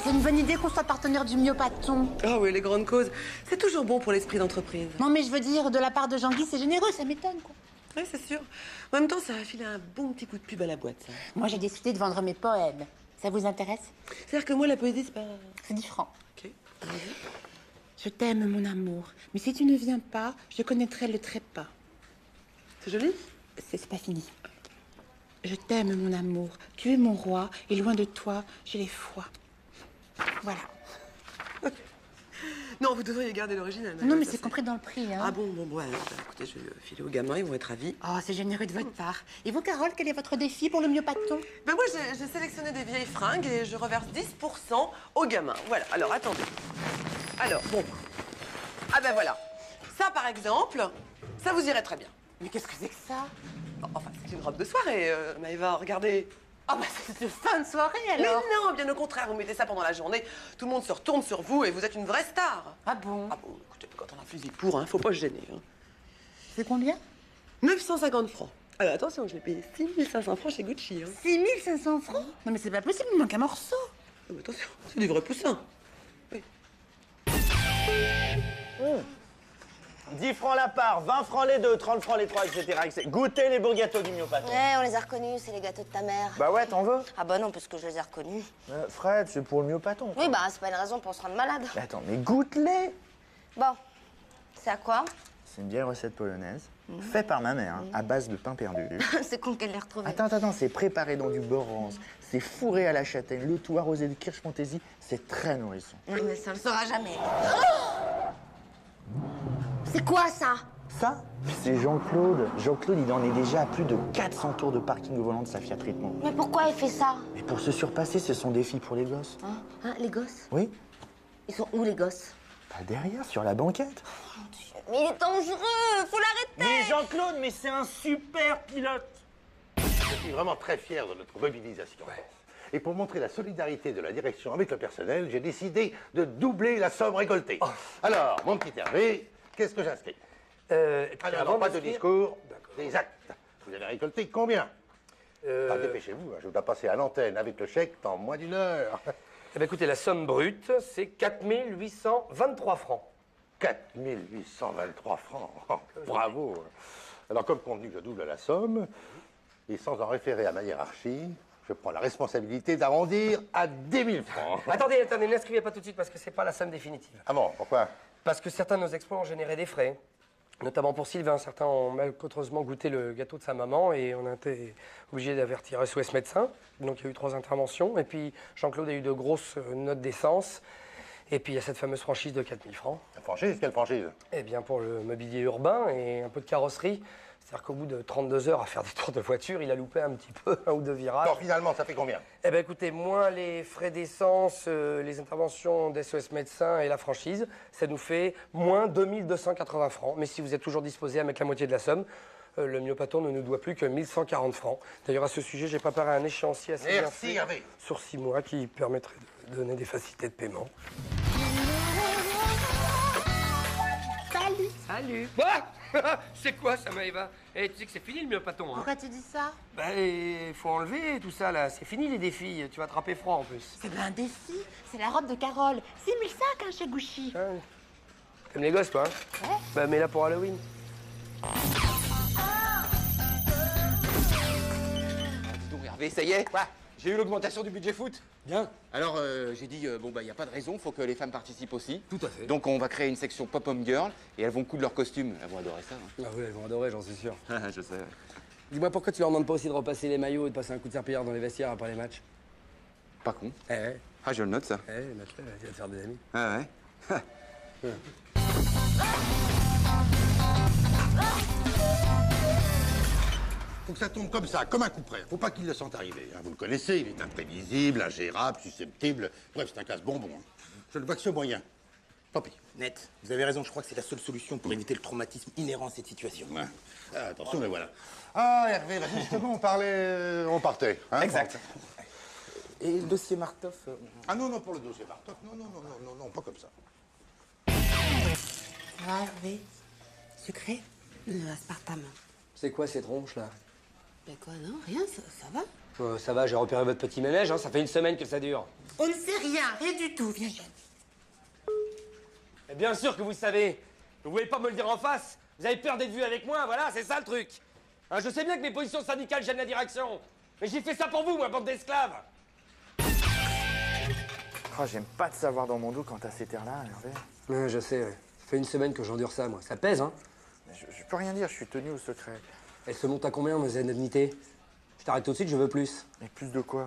C'est une bonne idée qu'on soit partenaire du Myopathon. Ah oui, les grandes causes, c'est toujours bon pour l'esprit d'entreprise. Non, mais je veux dire, de la part de Jean-Guy, c'est généreux, ça m'étonne, quoi. Oui, c'est sûr. En même temps, ça va filer un bon petit coup de pub à la boîte, ça. Moi, j'ai décidé de vendre mes poèmes. Ça vous intéresse? C'est-à-dire que moi, la poésie, c'est pas... C'est 10 francs. Ok. Je t'aime, mon amour. Mais si tu ne viens pas, je connaîtrai le trépas. C'est joli? C'est pas fini. Je t'aime, mon amour. Tu es mon roi, et loin de toi, j'ai les foi. Voilà. Non, vous devriez garder l'original. Non, mais ça, c'est compris dans le prix, hein. Ah bon, ouais. Bah, écoutez, je vais le filer aux gamins, ils vont être ravis. Oh, c'est généreux de votre part. Et vous, Carole, quel est votre défi pour le Myopathon? Ben moi, j'ai sélectionné des vieilles fringues et je reverse 10% aux gamins. Voilà, alors attendez. Alors, bon. Ah ben voilà. Ça, par exemple, ça vous irait très bien. Mais qu'est-ce que c'est que ça? Enfin, c'est une robe de soirée, Maëva, regardez. Ah bah c'est de fin de soirée, Mais alors. non, bien au contraire, vous mettez ça pendant la journée, tout le monde se retourne sur vous et vous êtes une vraie star. Ah bon? Ah bon, écoutez, quand on a un fusil pour, hein, faut pas se gêner. Hein. C'est combien? 950 francs. Alors attention, je l'ai payé 6500 francs chez Gucci. Hein. 6500 francs? Non mais c'est pas possible, il me manque un morceau. Ah, mais attention, c'est du vrai poussin. Oui. 10 francs la part, 20 francs les deux, 30 francs les trois, etc. Goûtez les beaux gâteaux du Myopathon. Ouais, on les a reconnus, c'est les gâteaux de ta mère. Bah ouais, t'en veux? Ah bah non, parce que je les ai reconnus. Fred, c'est pour le Myopathon. Oui, bah c'est pas une raison pour se rendre malade. Mais attends, mais goûte-les. Bon, c'est à quoi? C'est une vieille recette polonaise, faite par ma mère, à base de pain perdu. C'est con qu'elle l'ait retrouvé. Attends, c'est préparé dans du beurre rance, c'est fourré à la châtaigne, le tout arrosé de kirsch fantaisie, c'est très nourrissant. Oui, mais ça le saura jamais. C'est quoi ça? Ça, c'est Jean-Claude. Jean-Claude, il en est déjà à plus de 400 tours de parking au volant de sa Fiat Ritmo. Mais pourquoi il fait ça? Mais pour se surpasser, c'est son défi pour les gosses. Hein, les gosses? Oui, Ils sont où les gosses? pas derrière, sur la banquette. Mais il est dangereux, faut l'arrêter! Mais Jean-Claude, mais c'est un super pilote. Je suis vraiment très fier de notre mobilisation. Et pour montrer la solidarité de la direction avec le personnel, j'ai décidé de doubler la somme récoltée. Alors, mon petit Hervé, qu'est-ce que j'inscris? Alors, pas de discours, des actes. Vous avez récolté combien? Dépêchez-vous, hein, je dois passer à l'antenne avec le chèque dans moins d'une heure. Eh bien, écoutez, la somme brute, c'est 4823 francs. 4823 francs. Bravo. Alors, comme convenu, je double la somme. Et sans en référer à ma hiérarchie, je prends la responsabilité d'arrondir à 10 000 francs. Attendez, n'inscrivez pas tout de suite parce que c'est pas la somme définitive. Ah bon, pourquoi? Parce que certains de nos exploits ont généré des frais. Notamment pour Sylvain, certains ont malheureusement goûté le gâteau de sa maman et on a été obligé d'avertir SOS médecin. Donc il y a eu 3 interventions. Et puis Jean-Claude a eu de grosses notes d'essence. Et puis il y a cette fameuse franchise de 4000 francs. La franchise? Quelle franchise? Eh bien pour le mobilier urbain et un peu de carrosserie. C'est-à-dire qu'au bout de 32 heures à faire des tours de voiture, il a loupé un petit peu, 1 ou 2 virages. Alors finalement, ça fait combien? Eh bien écoutez, moins les frais d'essence, les interventions d'SOS médecin et la franchise, ça nous fait moins 2280 francs. Mais si vous êtes toujours disposé à mettre la moitié de la somme, le Myopathon ne nous doit plus que 1140 francs. D'ailleurs, à ce sujet, j'ai préparé un échéancier assez bien Merci, fait Hervé. sur 6 mois qui permettrait de donner des facilités de paiement. Salut. Quoi? C'est quoi ça, Maëva? Eh, tu sais que c'est fini le Myopathon, hein? Pourquoi tu dis ça? Ben, il faut enlever tout ça, là. C'est fini les défis. Tu vas attraper froid, en plus. C'est pas un défi, c'est la robe de Carole. 6005 hein, chez Gucci. T'aimes les gosses, toi, hein? Ouais. Bah, mets-la pour Halloween. Dis donc, Hervé, ça y est. Quoi? J'ai eu l'augmentation du budget foot. Bien. Alors, j'ai dit, bon, bah, il n'y a pas de raison, faut que les femmes participent aussi. Tout à fait. Donc, on va créer une section pop-up girl et elles vont coudre leurs costumes. Elles vont adorer ça. Hein. Ah oui, elles vont adorer, j'en suis sûr. Je sais. Dis-moi, pourquoi tu leur demandes pas aussi de repasser les maillots et de passer un coup de serpillière dans les vestiaires après les matchs? Pas con. Eh ouais. Ah, je le note, ça. Eh, note-le, tu vas te faire des amis. Ah ouais. Faut que ça tombe comme ça, comme un coup près. Faut pas qu'il le sente arriver. Hein. Vous le connaissez, il est imprévisible, ingérable, susceptible. Bref, c'est un casse-bonbon. Hein. Je ne vois que ce moyen. Tant pis. Net, vous avez raison, je crois que c'est la seule solution pour éviter le traumatisme inhérent à cette situation. Ouais. Ah, attention, mais voilà. Ah, Hervé, bah, justement, on partait. Hein, Exact. Et le dossier Martov Ah non, non, pour le dossier Martov, non, non, non, non, non, non, pas comme ça. Ça va, Hervé? Sucré? Aspartame. C'est quoi ces tronches, là? Mais quoi, non, rien, ça va. Ça va, j'ai repéré votre petit ménage, hein, ça fait une semaine que ça dure. On ne sait rien du tout. Viens, Jeanne. Mais bien sûr que vous savez. Vous voulez pas me le dire en face? Vous avez peur d'être vu avec moi, voilà, c'est ça le truc. Hein, je sais bien que mes positions syndicales gênent la direction. Mais j'ai fait ça pour vous, moi, bande d'esclaves. Oh, j'aime pas te savoir dans mon dos quand t'as cet air-là, Hervé. Ouais, je sais, ouais. Ça fait une semaine que j'endure ça, moi. Ça pèse, hein? Mais je peux rien dire, je suis tenu au secret. Elle se monte à combien, mes indemnités? Je t'arrête tout de suite, je veux plus. Mais plus de quoi?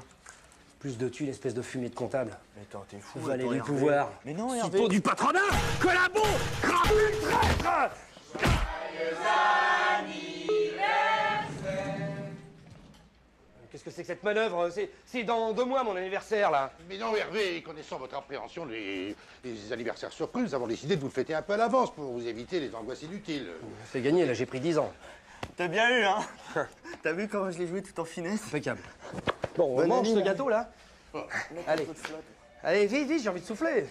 Plus de thunes, espèce de fumier de comptable. Mais attends, t'es fou. Valet toi, du Hervé. pouvoir. Mais non, Suppôt Hervé. du patronat. Collabo. Crapule traître. Qu'est-ce que c'est que cette manœuvre? C'est dans 2 mois, mon anniversaire, là. Mais non, Hervé, connaissant votre appréhension des anniversaires surprises, nous avons décidé de vous le fêter un peu à l'avance pour vous éviter les angoisses inutiles. C'est gagné, là, j'ai pris 10 ans. T'as bien eu, hein? T'as vu comment je l'ai joué tout en finesse? Impeccable. Bon, on Bonne mange année, ce là. gâteau, là. Allez. Allez, vite, vite, j'ai envie de souffler.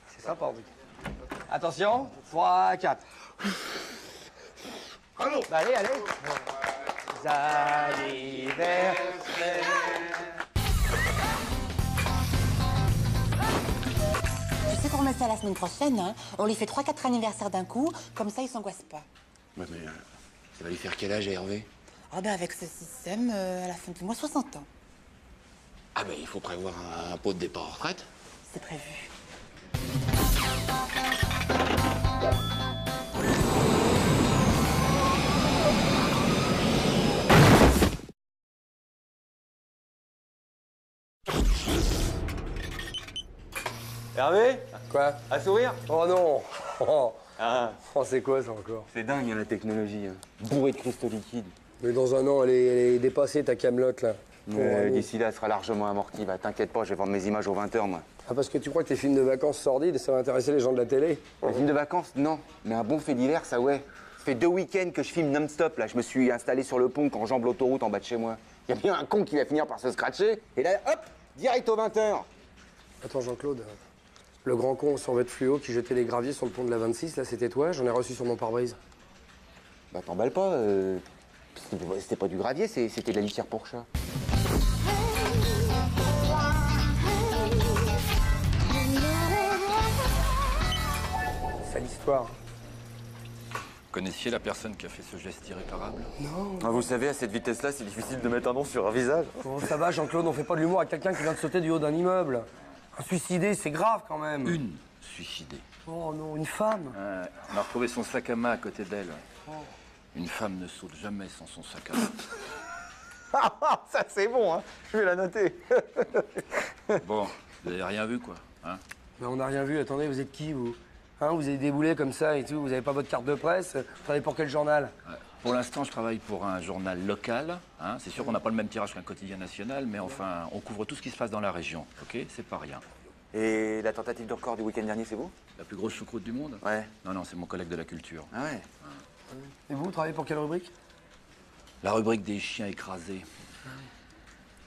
C'est sympa, en tout cas. Attention, 3, 4. Allô? Bah, allez, allez. Anniversaire. Tu sais qu'on remet ça la semaine prochaine, hein? On lui fait 3-4 anniversaires d'un coup, comme ça, il s'angoisse pas. Ouais, mais ça va lui faire quel âge à Hervé? Ah ben avec ce système, à la fin du mois, 60 ans. Ah, ben il faut prévoir un pot de départ en retraite. C'est prévu. Hervé? Quoi? À sourire? Oh non. Oh, Ah, c'est quoi, ça, encore? c'est dingue, hein, la technologie. Hein. Bourré de cristaux liquides. Mais dans un an, elle est dépassée, ta camelote, là. D'ici là, elle sera largement amortie. Bah, t'inquiète pas, je vais vendre mes images aux 20h, moi. Ah, parce que tu crois que tes films de vacances sordides, ça va intéresser les gens de la télé? Un film de vacances, non. Mais un bon fait divers, ça ouais. Ça fait 2 week-ends que je filme non-stop, là. Je me suis installé sur le pont quand j'enjambe l'autoroute en bas de chez moi. Il y a bien un con qui va finir par se scratcher. Et là, hop, direct aux 20h. Attends, Jean-Claude, le grand con sur votre fluo qui jetait les graviers sur le pont de la 26, là, c'était toi? J'en ai reçu sur mon pare-brise. Bah, t'emballes pas. C'était pas du gravier, c'était de la litière pour chat. Sale histoire. Connaissiez la personne qui a fait ce geste irréparable? Non. Ah, vous savez, à cette vitesse-là, c'est difficile de mettre un nom sur un visage. Oh, ça va, Jean-Claude, on fait pas de l'humour avec quelqu'un qui vient de sauter du haut d'un immeuble. Un suicidé, c'est grave quand même. Une suicidée. Oh non, une femme. On a retrouvé son sac à main à côté d'elle. Une femme ne saute jamais sans son sac à main. Ah, ça c'est bon, hein. Je vais la noter. Bon, vous avez rien vu, quoi, hein? Mais on n'a rien vu, attendez, vous êtes qui, vous? Hein, vous avez déboulé comme ça et tout, vous avez pas votre carte de presse? Vous travaillez pour quel journal? Ouais. Pour l'instant, je travaille pour un journal local. Hein. C'est sûr qu'on n'a pas le même tirage qu'un quotidien national, mais enfin, on couvre tout ce qui se passe dans la région, ok? C'est pas rien. Et la tentative de record du week-end dernier, c'est vous? La plus grosse choucroute du monde? Ouais. Non, non, c'est mon collègue de la culture. Ah ouais? Et vous travaillez pour quelle rubrique? La rubrique des chiens écrasés.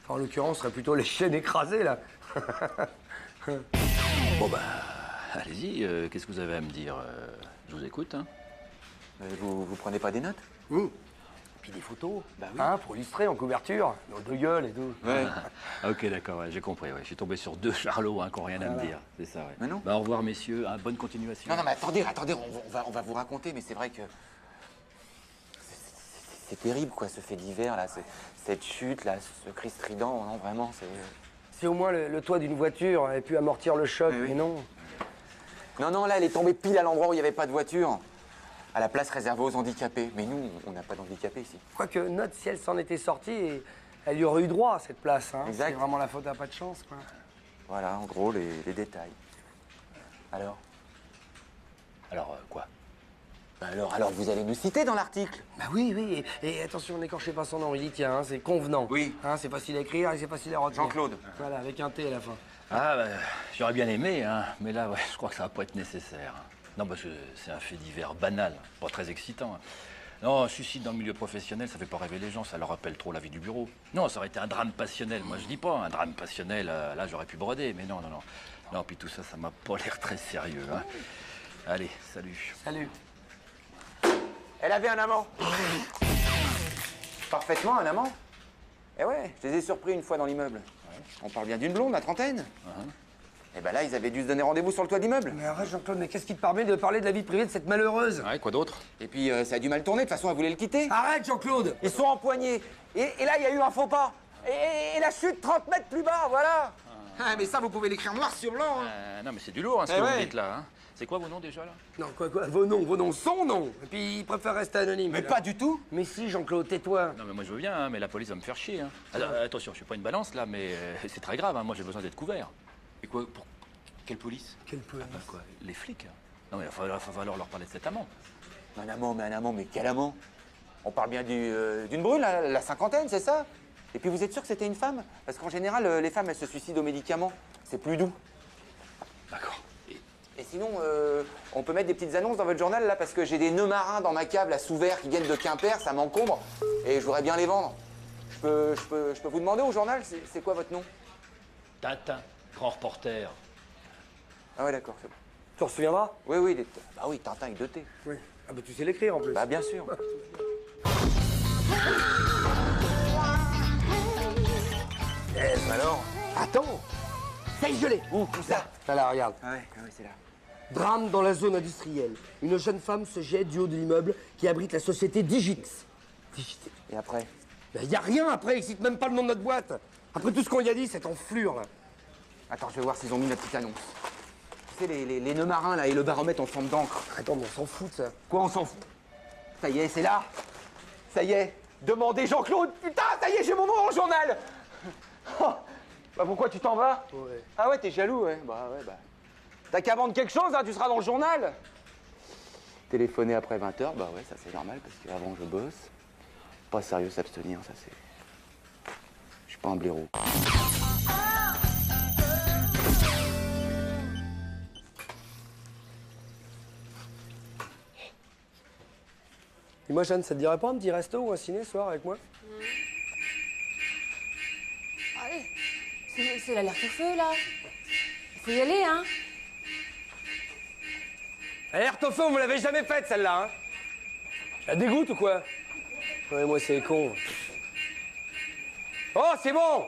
Enfin, en l'occurrence, ce serait plutôt les chaînes écrasées, là. Bon, bah, allez-y, qu'est-ce que vous avez à me dire? Je vous écoute, hein? Vous prenez pas des notes? Puis des photos, Bah oui. hein, pour illustrer en couverture, nos deux gueules et tout. Ouais. Ah, ok, d'accord, ouais, j'ai compris. Ouais. Je suis tombé sur 2 charlots hein, qui n'ont rien à me dire. C'est ça, ouais. Mais non. Bah, au revoir, messieurs. Hein, bonne continuation. Non, mais attendez, on va vous raconter, mais c'est vrai que... C'est terrible, quoi, ce fait divers, là, cette chute, là, ce cri strident, non, vraiment, c'est... Si au moins le toit d'une voiture avait pu amortir le choc, Oui. mais non. Non, là, elle est tombée pile à l'endroit où il n'y avait pas de voiture, à la place réservée aux handicapés. Mais nous, on n'a pas d'handicapés ici. Quoique, note, si elle s'en était sortie, et elle y aurait eu droit à cette place. Hein. Exact. C'est vraiment la faute à pas de chance, quoi. Voilà, en gros, les détails. Alors? Alors, quoi? Bah alors, vous allez nous citer dans l'article. Bah oui, et attention, n'écorchez pas son nom, il y tient, hein, c'est convenant. Oui. Hein, c'est facile à écrire et c'est facile à retenir. Jean-Claude. Voilà, avec un T à la fin. Ah, bah, j'aurais bien aimé, hein, mais là, ouais, je crois que ça va pas être nécessaire. Non, parce que c'est un fait divers banal, pas très excitant. Hein. Non, suicide dans le milieu professionnel, ça fait pas rêver les gens, ça leur rappelle trop la vie du bureau. Non, ça aurait été un drame passionnel. Moi, je dis pas, un drame passionnel, là, j'aurais pu broder, mais non. Non, puis tout ça, ça m'a pas l'air très sérieux, hein. Allez, salut. Salut. Elle avait un amant. Parfaitement, un amant. Eh ouais, je les ai surpris une fois dans l'immeuble. On parle bien d'une blonde, la trentaine. Et ben là, ils avaient dû se donner rendez-vous sur le toit de l'immeuble. Mais arrête, Jean-Claude, mais qu'est-ce qui te permet de parler de la vie privée de cette malheureuse? Ouais, quoi d'autre? Et puis, ça a dû mal tourner, de toute façon, elle voulait le quitter. Arrête, Jean-Claude! Ils sont empoignés. Et là, il y a eu un faux pas. Et la chute 30 mètres plus bas, voilà. Ah, mais ça, vous pouvez l'écrire noir sur blanc. Hein. Non, mais c'est du lourd, hein, ce que vous dites là. Hein. C'est quoi vos noms déjà, là? Non, quoi, vos noms, son nom. Et puis, il préfère rester anonyme. Mais pas du tout. Mais si, Jean-Claude, tais-toi. Non, mais moi, je veux bien, hein, mais la police va me faire chier. Hein. Alors, attention, je suis pas une balance, là, mais c'est très grave, hein. Moi, j'ai besoin d'être couvert. Et quoi, pour quelle police? Quelle police? Quoi, les flics. Non, mais il va falloir leur parler de cet amant. Un amant, mais quel amant? On parle bien d'une brûle, la cinquantaine, c'est ça? Et puis, vous êtes sûr que c'était une femme? Parce qu'en général, les femmes, elles se suicident aux médicaments. C'est plus doux. D'accord. Et sinon, on peut mettre des petites annonces dans votre journal, là, parce que j'ai des nœuds marins dans ma cave, là, sous verre, qui viennent de Quimper, ça m'encombre, et je voudrais bien les vendre. Je peux vous demander au journal, c'est quoi votre nom? Tintin, grand reporter. Ah ouais, d'accord, c'est bon. Tu t'en souviendras? Oui, bah oui, Tintin avec 2 T. Oui. Ah bah tu sais l'écrire en plus. Bah bien sûr. Alors? Attends! Ça y est, je l'ai! Où ça? Là, regarde. Ah ouais, c'est là. Drame dans la zone industrielle. Une jeune femme se jette du haut de l'immeuble qui abrite la société Digix. Et après? Ben, y a rien après, ils citent même pas le nom de notre boîte. Après tout ce qu'on y a dit, cette enflure là. Attends, je vais voir s'ils ont mis la petite annonce. Tu sais, les nœuds marins là et le baromètre en forme d'encre. Attends, mais on s'en fout de ça. Quoi, on s'en fout? Ça y est, c'est là. Ça y est. Demandez Jean-Claude. Putain, ça y est, j'ai mon nom dans le journal. Oh. Bah pourquoi tu t'en vas? Ouais. Ah ouais, t'es jaloux, ouais. Bah. T'as qu'à vendre quelque chose, hein, tu seras dans le journal. Téléphoner après 20h, bah ouais, ça c'est normal parce qu'avant je bosse. Pas sérieux s'abstenir, ça c'est... Je suis pas un blaireau. Et moi, Jeanne, ça te dirait pas un petit resto ou un ciné ce soir avec moi? Allez, c'est l'alerte au feu, là. Faut y aller, hein. Alerte au feu, on me l'avait jamais faite, celle-là, hein. Ça dégoûte ou quoi? Ouais, moi, c'est con. Oh, c'est bon!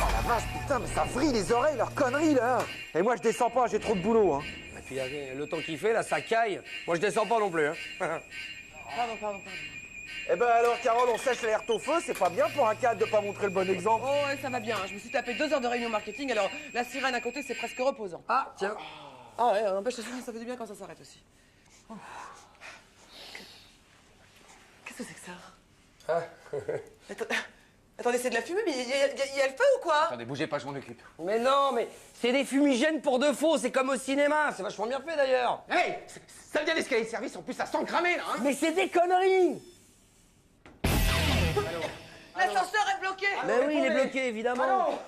Oh la vache, putain, mais ça vrille les oreilles, leurs conneries, là. Et moi, je descends pas, j'ai trop de boulot, hein. Et puis, le temps qu'il fait, là, ça caille. Moi, je descends pas non plus, hein. Pardon. Eh ben alors, Carole, on sèche l'alerte au feu, c'est pas bien pour un cadre de pas montrer le bon exemple. Oh, ouais, ça va bien. Je me suis tapé 2 heures de réunion marketing, alors la sirène à côté, c'est presque reposant. Ah, tiens. Ah ouais, n'empêche, ça fait du bien quand ça s'arrête aussi. Oh. Qu'est-ce que c'est que ça? Attendez, c'est de la fumée, mais il y a le feu ou quoi? Attendez, bougez pas, je m'en occupe. Mais non, mais c'est des fumigènes pour de faux, c'est comme au cinéma, c'est vachement bien fait d'ailleurs. Hey, ça vient l'escalier de service, en plus ça sent cramé là, hein. Mais c'est des conneries. L'ascenseur est bloqué. Mais oui, il est bloqué, évidemment. Ah non,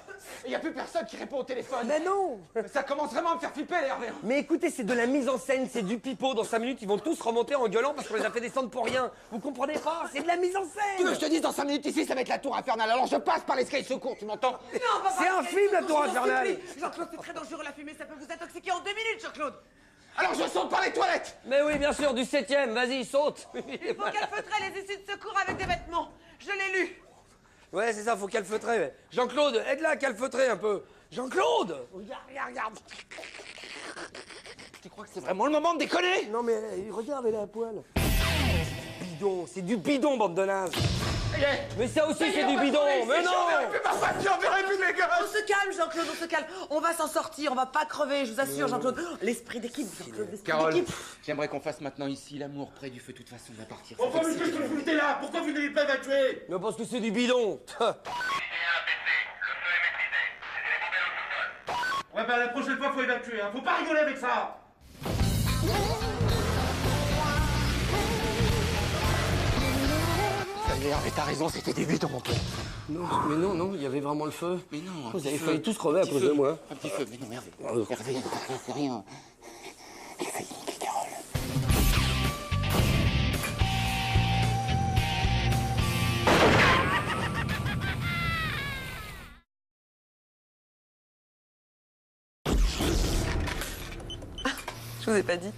il y a plus personne qui répond au téléphone. Mais non. Ça commence vraiment à me faire flipper, les Hervé. Mais écoutez, c'est de la mise en scène, c'est du pipeau. Dans 5 minutes, ils vont tous remonter en gueulant parce qu'on les a fait descendre pour rien. Vous comprenez pas? C'est de la mise en scène. Tu veux que je te dise, dans 5 minutes ici, ça va être la tour infernale. Alors je passe par l'escalier de secours, tu m'entends? Non, papa, C'est un film, la tour infernale. Jean-Claude, c'est très dangereux, la fumée, ça peut vous intoxiquer en 2 minutes, Jean-Claude. Alors je saute par les toilettes. Mais oui, bien sûr, du 7e, vas-y, saute. Il faut calfeutrer les issues de secours avec des vêtements. Je l'ai lu. Ouais, c'est ça, faut calfeutrer. Jean-Claude, aide-la à calfeutrer un peu. Jean-Claude! Regarde. Tu crois que c'est vraiment le moment de déconner? Non mais regarde, elle est à poil. Bidon, c'est du bidon, bande de nazes. Mais ça aussi, c'est du bidon. Mais non! On se calme, Jean-Claude, on se calme. On va s'en sortir, on va pas crever, je vous assure, Jean-Claude. L'esprit d'équipe, Jean-Claude, l'esprit Carole, d'équipe. j'aimerais qu'on fasse maintenant ici l'amour près du feu. De toute façon, on va partir. Enfin, mais qu'est-ce que vous foutez là? Pourquoi vous n'allez pas évacuer? Mais parce que c'est du bidon. Ouais, bah la prochaine fois, faut évacuer, hein. Faut pas rigoler avec ça. Ça merde, mais t'as raison, c'était débutant, mon pote. Non, mais non, il y avait vraiment le feu. Mais non, Vous avez failli tous crever à cause de moi. Un petit feu, mais non, Hervé. Hervé, c'est rien. J'ai failli niquer Carole. Je vous ai pas dit.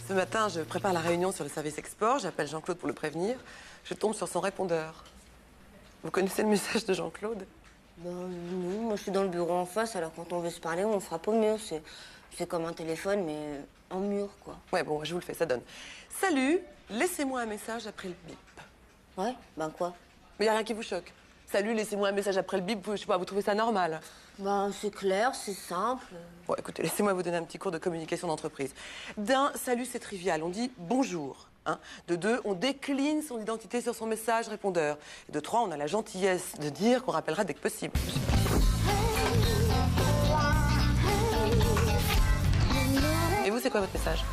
Ce matin, je prépare la réunion sur le service export. J'appelle Jean-Claude pour le prévenir. Je tombe sur son répondeur. Vous connaissez le message de Jean-Claude? Ben non, moi je suis dans le bureau en face, alors quand on veut se parler, on frappe au mur. C'est comme un téléphone, mais en mur, quoi. Ouais, bon, je vous le fais, ça donne. Salut, laissez-moi un message après le bip. Ouais, ben quoi? Mais y a rien qui vous choque. Salut, laissez-moi un message après le bip, je sais pas, vous trouvez ça normal? Ben c'est clair, c'est simple. Bon, écoutez, laissez-moi vous donner un petit cours de communication d'entreprise. D'un, salut, c'est trivial, on dit bonjour. Hein. De deux, on décline son identité sur son message répondeur. Et de trois, on a la gentillesse de dire qu'on rappellera dès que possible. Et vous, c'est quoi votre message?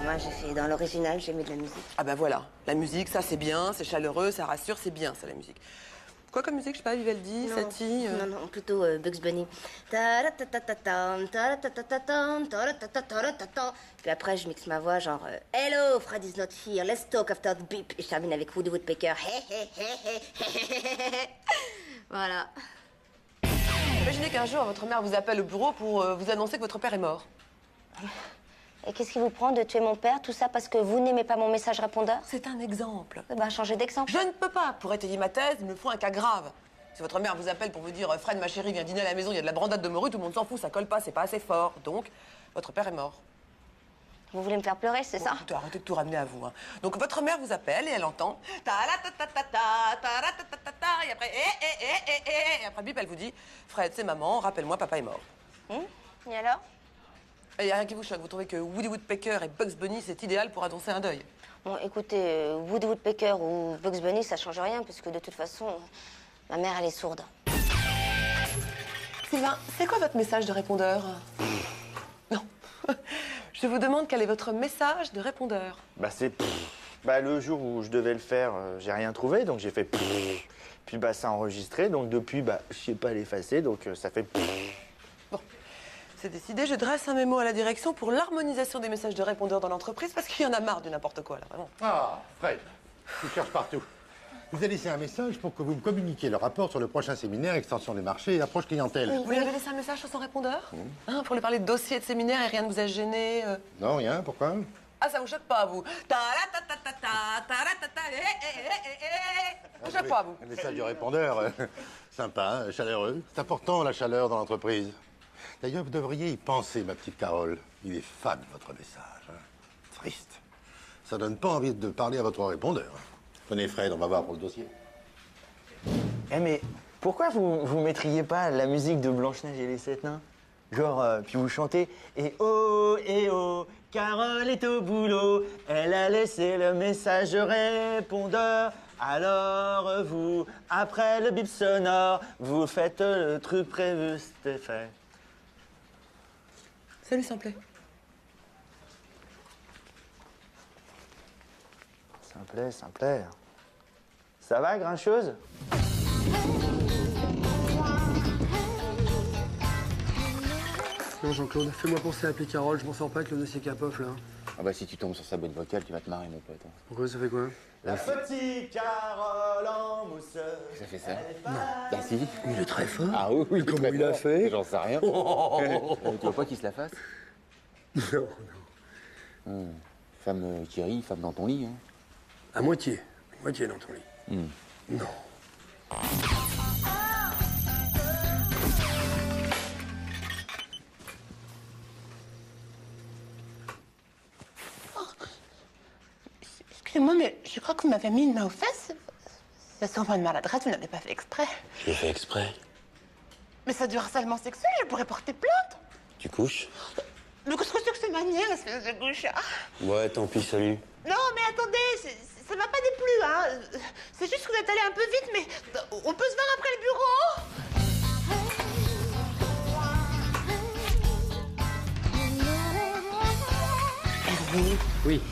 Moi j'ai fait dans l'original, j'ai mis de la musique. Ah ben voilà, la musique, ça c'est bien, c'est chaleureux, ça rassure, c'est bien, ça la musique. Quoi comme musique, je sais pas, Vivaldi, Satie Non, plutôt Bugs Bunny. Ta-ra-ta-ta-ta-tam, ta-ra-ta-ta-ta-tam, ta-ra-ta-ta-ta-ta-ta. Puis après, je mixe ma voix genre Hello, Fred is not here, let's talk after the beep. Et je termine avec Woody Woodpecker. Voilà. Imaginez qu'un jour, votre mère vous appelle au bureau pour vous annoncer que votre père est mort. Et qu'est-ce qui vous prend de tuer mon père, tout ça parce que vous n'aimez pas mon message répondeur? C'est un exemple. Eh ben, changez d'exemple. Je ne peux pas. Pour étayer ma thèse, il me faut un cas grave. Si votre mère vous appelle pour vous dire Fred, ma chérie, viens dîner à la maison, il y a de la brandade de morue, tout le monde s'en fout, ça colle pas, c'est pas assez fort. Donc, votre père est mort. Vous voulez me faire pleurer, c'est ça? Écoutez, arrêtez de tout ramener à vous. Hein. Donc, votre mère vous appelle et elle entend ta-la-ta-ta-ta-ta, et après, et après, bip, elle vous dit Fred, c'est maman, rappelle-moi, papa est mort. Et alors? Il n'y a rien qui vous choque. Vous trouvez que Woody Woodpecker et Bugs Bunny, c'est idéal pour annoncer un deuil? Bon, écoutez, Woody Woodpecker ou Bugs Bunny, ça change rien, puisque de toute façon, ma mère, elle est sourde. Sylvain, c'est quoi votre message de répondeur? Non. Je vous demande quel est votre message de répondeur. Bah c'est... Bah le jour où je devais le faire, j'ai rien trouvé, donc j'ai fait... Puis bah ça a enregistré, donc depuis, bah je sais pas l'effacer, donc ça fait... Bon. C'est décidé, je dresse un mémo à la direction pour l'harmonisation des messages de répondeurs dans l'entreprise parce qu'il y en a marre du n'importe quoi, là, vraiment. Ah, Fred, tu cherches partout. Je vous ai laissé un message pour que vous me communiquiez le rapport sur le prochain séminaire Extension des marchés et approche clientèle. Vous lui avez laissé un message sur son répondeur hein, pour lui parler de dossiers de séminaire et rien ne vous a gêné Non, rien, pourquoi? Ah, ça vous choque pas, vous? Ça vous choque pas, vous? Un message du répondeur, sympa, hein, chaleureux. C'est important, la chaleur dans l'entreprise. D'ailleurs, vous devriez y penser, ma petite Carole. Il est fade, votre message. Hein. Triste. Ça donne pas envie de parler à votre répondeur. Tenez, Fred, on va voir pour le dossier. Eh mais pourquoi vous mettriez pas la musique de Blanche-Neige et les 7 nains? Genre, puis vous chantez « Eh oh, Carole est au boulot, elle a laissé le message répondeur. Alors vous, après le bip sonore, vous faites le truc prévu, c'était fait. » Salut, s'il te plaît. Simplet. Ça va, Grincheuse? Non, Jean-Claude, fais-moi penser à appeler Carole, je m'en sors pas avec le dossier Capoff, là. Ah bah si tu tombes sur sa boîte vocale, tu vas te marrer, mon pote. Pourquoi, ça fait quoi? La petite Carole en mousse. Ça fait ça? Non. Bah si. Il est très fort. Ah oui, Comment il a fait? J'en sais rien. Tu vois pas qu'il se la fasse? Non. Femme qui rit, femme dans ton lit. Hein. À moitié dans ton lit. Non. Excusez-moi, mais je crois que vous m'avez mis une main aux fesses. C'est sûrement une maladresse, vous n'avez pas fait exprès. J'ai fait exprès. Mais c'est du harcèlement sexuel, je pourrais porter plainte. Tu couches? Mais qu'est-ce que c'est que ces manières, espèce de gauche? Ouais, tant pis, salut. Non, mais attendez, ça m'a pas déplu, hein. C'est juste que vous êtes allé un peu vite, mais on peut se voir après le bureau. Hervé. Oui.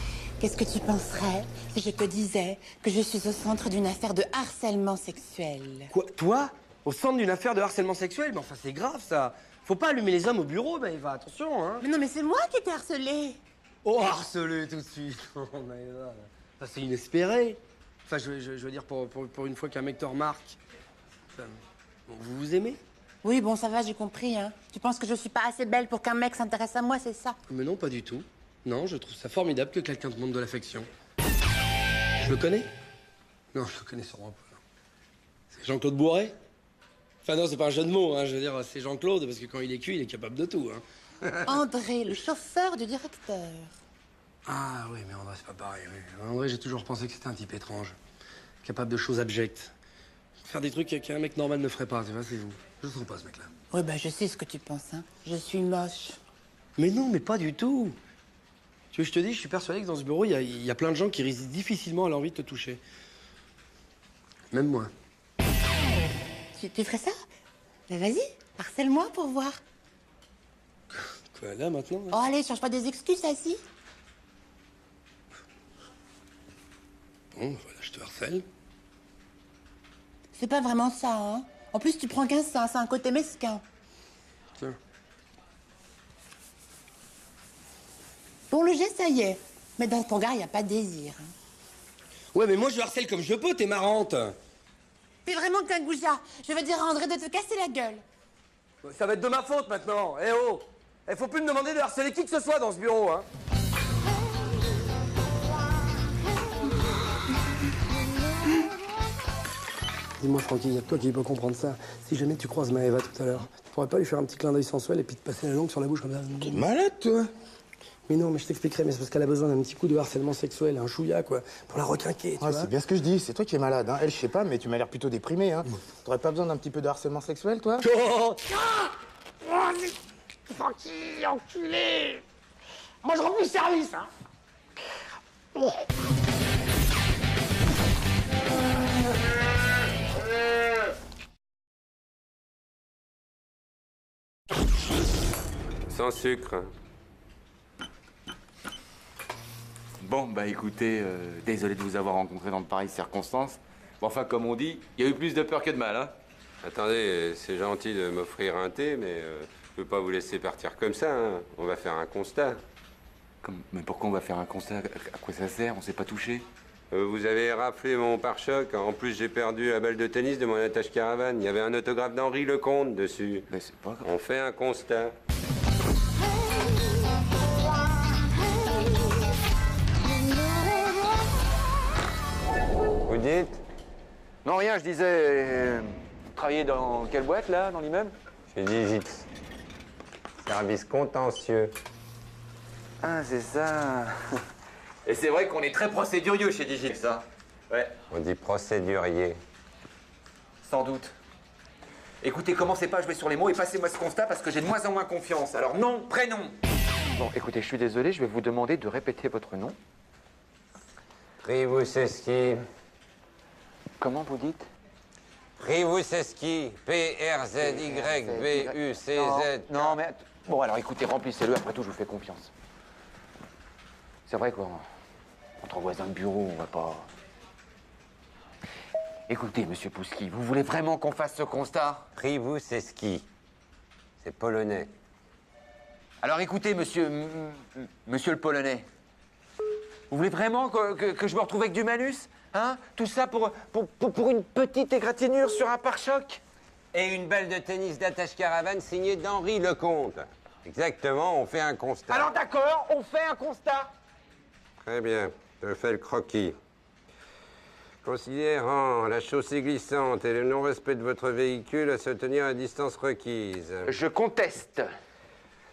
Qu'est-ce que tu penserais si je te disais que je suis au centre d'une affaire de harcèlement sexuel? Quoi? Toi? Au centre d'une affaire de harcèlement sexuel? Mais enfin, c'est grave, ça. Faut pas allumer les hommes au bureau, Maëva, attention, hein. Mais non, mais c'est moi qui t'ai harcelé. Oh, harcelé tout de suite. Oh, Maëva. Ça, c'est inespéré. Enfin, je veux dire, pour une fois qu'un mec te remarque. Enfin, bon, vous vous aimez? Oui, bon, ça va, j'ai compris, hein. Tu penses que je suis pas assez belle pour qu'un mec s'intéresse à moi, c'est ça? Mais non, pas du tout. Non, je trouve ça formidable que quelqu'un te montre de l'affection. Je le connais? Non, je le connais sûrement pas. C'est Jean-Claude Bourret? Enfin non, c'est pas un jeu de mots, hein. Je veux dire, c'est Jean-Claude, parce que quand il est cuit, il est capable de tout, hein. André, le chauffeur du directeur. Ah oui, mais André, c'est pas pareil. Oui. André, j'ai toujours pensé que c'était un type étrange. Capable de choses abjectes. Faire des trucs qu'un mec normal ne ferait pas, c'est vous. Je le trouve pas, ce mec-là. Oui, bah, je sais ce que tu penses, hein. Je suis moche. Mais non, mais pas du tout. Tu veux que je te dise, je suis persuadé que dans ce bureau, il y a plein de gens qui résistent difficilement à l'envie de te toucher. Même moi. Tu ferais ça? Bah, vas-y, harcèle-moi pour voir. Quoi, là, maintenant? Oh, allez, cherche pas des excuses, assis. Bon, voilà, je te harcèle. C'est pas vraiment ça, hein. En plus, tu prends 15 ça, c'est un côté mesquin. Tiens. Pour le geste, ça y est. Mais dans ton gars, il n'y a pas de désir. Hein. Ouais, mais moi, je harcèle comme je peux, t'es marrante. T'es vraiment qu'un goujat. Je vais dire à André de te casser la gueule. Ça va être de ma faute, maintenant. Eh oh! Il faut plus me demander de harceler qui que ce soit dans ce bureau, hein. Dis-moi, Francky, y a que toi qui peux comprendre ça. Si jamais tu croises Maëva tout à l'heure, tu pourrais pas lui faire un petit clin d'œil sensuel et puis te passer la langue sur la bouche comme ça? T'es malade, toi? Mais non, mais je t'expliquerai, mais c'est parce qu'elle a besoin d'un petit coup de harcèlement sexuel, un chouïa, quoi, pour la requinquer, tu vois. C'est bien ce que je dis, c'est toi qui es malade, hein. Elle, je sais pas, mais tu m'as l'air plutôt déprimé, hein. T'aurais pas besoin d'un petit peu de harcèlement sexuel, toi? Oh Francky, enculé! Moi, je rends plus service, hein! Oh. Sans sucre. Bon, bah écoutez, désolé de vous avoir rencontré dans de pareilles circonstances. Bon, enfin, comme on dit, il y a eu plus de peur que de mal, hein. Attendez, c'est gentil de m'offrir un thé, mais je peux pas vous laisser partir comme ça, hein. On va faire un constat. Mais pourquoi on va faire un constat? À quoi ça sert? On s'est pas touché. Vous avez raflé mon pare-choc. En plus, j'ai perdu la balle de tennis de mon attache caravane. Il y avait un autographe d'Henri Lecomte dessus. Mais c'est pas grave. On fait un constat. Vous dites? Non, rien, je disais... vous travaillez dans quelle boîte, là, dans l'immeuble? Chez Digit. Service contentieux. Ah, c'est ça. Et c'est vrai qu'on est très procédurieux chez Digit, ça. Ouais. On dit procédurier. Sans doute. Écoutez, commencez pas à jouer sur les mots et passez-moi ce constat parce que j'ai de moins en moins confiance. Alors, nom, prénom. Bon, écoutez, je suis désolé, je vais vous demander de répéter votre nom. Privouseski. Comment vous dites? Privouseski. P-R-Z-Y-B-U-C-Z. Non, mais... Bon, alors écoutez, remplissez-le, après tout, je vous fais confiance. C'est vrai qu'entre voisins de bureau, on va pas... Écoutez, monsieur Pouski, vous voulez vraiment qu'on fasse ce constat? Privouseski. C'est polonais. Alors écoutez, monsieur le Polonais, vous voulez vraiment que je me retrouve avec du malus? Hein? Tout ça pour une petite égratignure sur un pare-choc? Et une balle de tennis d'attache caravane signée d'Henri Lecomte. Exactement, on fait un constat. Alors d'accord, on fait un constat. Très bien, je fais le croquis. Considérant la chaussée glissante et le non-respect de votre véhicule à se tenir à distance requise. Je conteste.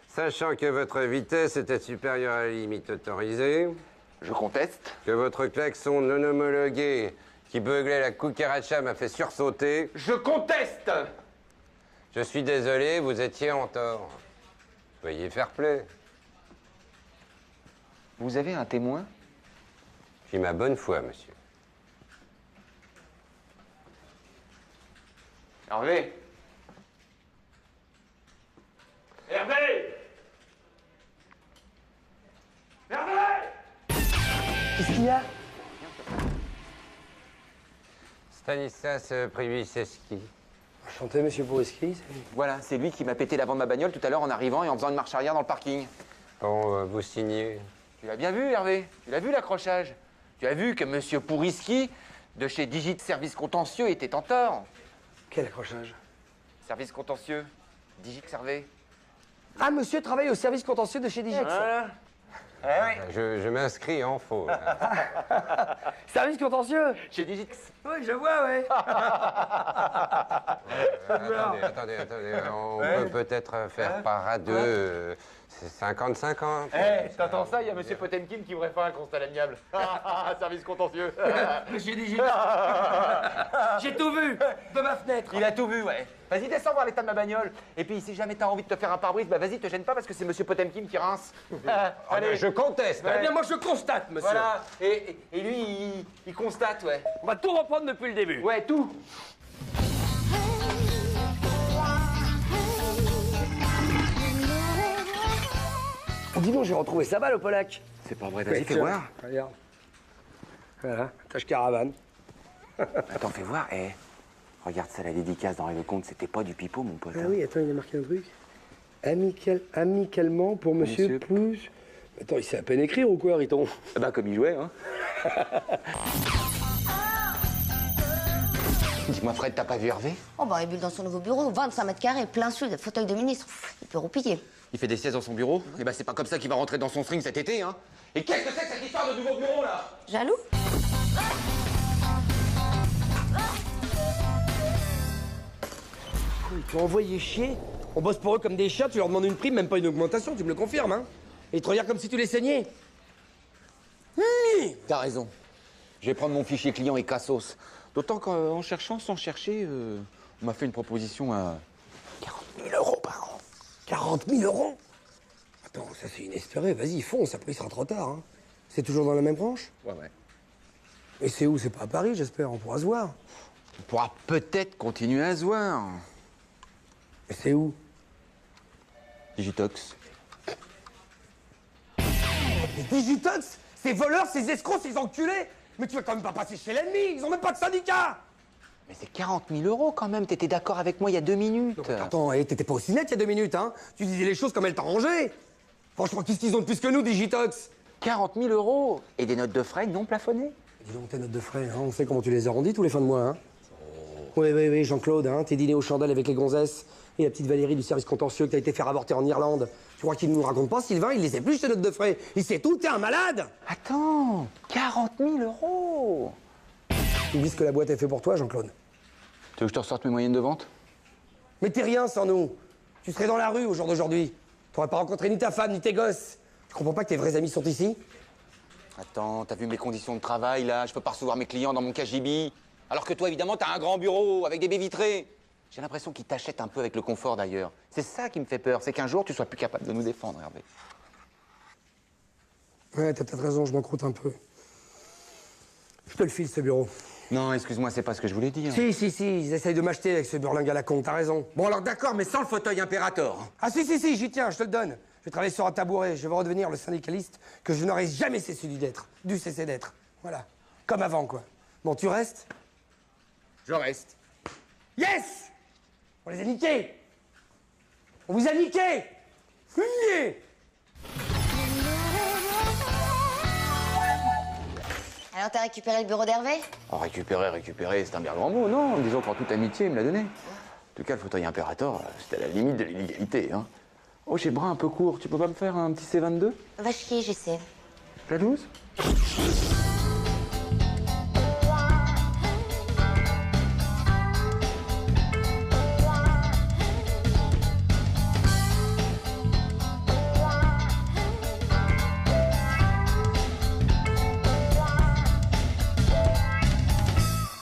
Sachant que votre vitesse était supérieure à la limite autorisée. Je conteste. Que votre klaxon non homologué qui beuglait la cucaracha m'a fait sursauter. Je conteste. Je suis désolé, vous étiez en tort. Soyez fair-play. Vous avez un témoin? J'ai ma bonne foi, monsieur. Hervé! Hervé! Hervé! Qu'est-ce qu'il y a? Stanislas Priviseski. Enchanté, monsieur Bouriski. Voilà, c'est lui qui m'a pété l'avant de ma bagnole tout à l'heure en arrivant et en faisant une marche arrière dans le parking. Bon, vous signez. Tu l'as bien vu, Hervé? Tu l'as vu, l'accrochage? Tu as vu que monsieur Pourriski, de chez Digit Service Contentieux, était en tort? Quel accrochage? Service contentieux, Digit Servet. Ah, monsieur travaille au service contentieux de chez Digix. Voilà. Je m'inscris en faux. Service contentieux? Chez Digix. Oui, je vois, ouais. Attendez, on peut peut-être faire part à deux. C'est 50-50. T'entends ça? Il y a monsieur Potemkin qui voudrait faire un constat à l'amiable. Service contentieux. Monsieur Digix. J'ai tout vu de ma fenêtre. Il a tout vu, ouais. Vas-y, descends voir l'état de ma bagnole. Et puis, si jamais t'as envie de te faire un pare-brise, bah vas-y, te gêne pas parce que c'est monsieur Potemkin qui rince. Allez, je conteste. Eh bien, moi, je constate, monsieur. Voilà. Et lui, il constate, ouais. On va tout reprendre depuis le début. Ouais, tout. Oh, dis donc, j'ai retrouvé sa balle au Polac. C'est pas vrai, vas-y, fais voir. Regarde. Voilà, tâche caravane. Attends, fais voir, regarde ça, la dédicace dans Lecomte, c'était pas du pipeau, mon pote. Ah oui, attends, il a marqué un truc. Amicalement pour monsieur Pouce. Attends, il sait à peine écrire ou quoi, Riton? Ah bah, comme il jouait, hein. Dis-moi, Fred, t'as pas vu Hervé? Oh, bah, il bulle dans son nouveau bureau, 25 mètres carrés, plein sud, fauteuil de ministre. Il peut roupiller. Il fait des siestes dans son bureau? Eh ben, c'est pas comme ça qu'il va rentrer dans son string cet été, hein. Et qu'est-ce que c'est que cette histoire de nouveau bureau, là? Jaloux? Ils t'ont envoyé chier. On bosse pour eux comme des chats, tu leur demandes une prime, même pas une augmentation, tu me le confirmes, hein? Et ils te regardent comme si tu les saignais. T'as raison. Je vais prendre mon fichier client et cassos. D'autant qu'en cherchant sans chercher, on m'a fait une proposition à 40 000 € par an. 40 000 €? Attends, ça c'est inespéré. Vas-y, fonce, après il sera trop tard. Hein. C'est toujours dans la même branche? Ouais. Et c'est où? C'est pas à Paris, j'espère. On pourra se voir. On pourra peut-être continuer à se voir. Et c'est où? Digitox. Les Digitox? Ces voleurs, ces escrocs, ces enculés! Mais tu vas quand même pas passer chez l'ennemi! Ils ont même pas de syndicat! Mais c'est 40 000 € quand même, t'étais d'accord avec moi il y a 2 minutes. Non, attends, t'étais pas aussi net il y a 2 minutes, hein? Tu disais les choses comme elles t'arrangeaient! Franchement, qu'est-ce qu'ils ont de plus que nous, Digitox? 40 000 € et des notes de frais non plafonnées. Dis donc, tes notes de frais, hein, on sait comment tu les arrondis tous les fins de mois, hein? Oui, Jean-Claude, hein, tes dîners aux chandelles avec les gonzesses et la petite Valérie du service contentieux que t'as été faire avorter en Irlande. Tu crois qu'il nous raconte pas, Sylvain? Il les sait plus, tes notes de frais. Il sait tout, t'es un malade! Attends, 40 000 €. Tu me dis ce que la boîte est fait pour toi, Jean-Claude? Tu veux que je te ressorte mes moyennes de vente? Mais t'es rien sans nous. Tu serais dans la rue au jour d'aujourd'hui. T'aurais pas rencontré ni ta femme, ni tes gosses. Tu comprends pas que tes vrais amis sont ici? Attends, t'as vu mes conditions de travail, là? Je peux pas recevoir mes clients dans mon KGB. Alors que toi, évidemment, t'as un grand bureau avec des baies vitrées. J'ai l'impression qu'ils t'achètent un peu avec le confort, d'ailleurs. C'est ça qui me fait peur, c'est qu'un jour, tu sois plus capable de nous défendre, Hervé. Ouais, t'as peut-être raison, je m'en croûte un peu. Je te le file, ce bureau. Non, excuse-moi, c'est pas ce que je voulais dire. Si, ils essayent de m'acheter avec ce burlingue à la con, t'as raison. Bon, alors d'accord, mais sans le fauteuil Imperator. Ah si, j'y tiens, je te le donne. Je vais travailler sur un tabouret, je vais redevenir le syndicaliste que je n'aurais jamais dû cesser d'être. Voilà, comme avant, quoi. Bon, tu restes? Je reste. Yes! On les a niqués! On vous a niqués! Niqués! Alors, t'as récupéré le bureau d'Hervé? Oh, récupérer, c'est un bien grand mot, non? Disons qu'en toute amitié, il me l'a donné. En tout cas, le fauteuil Imperator, c'était à la limite de l'illégalité, hein. Oh, j'ai le bras un peu court, tu peux pas me faire un petit C22? Va chier, j'essaie. Jalouse?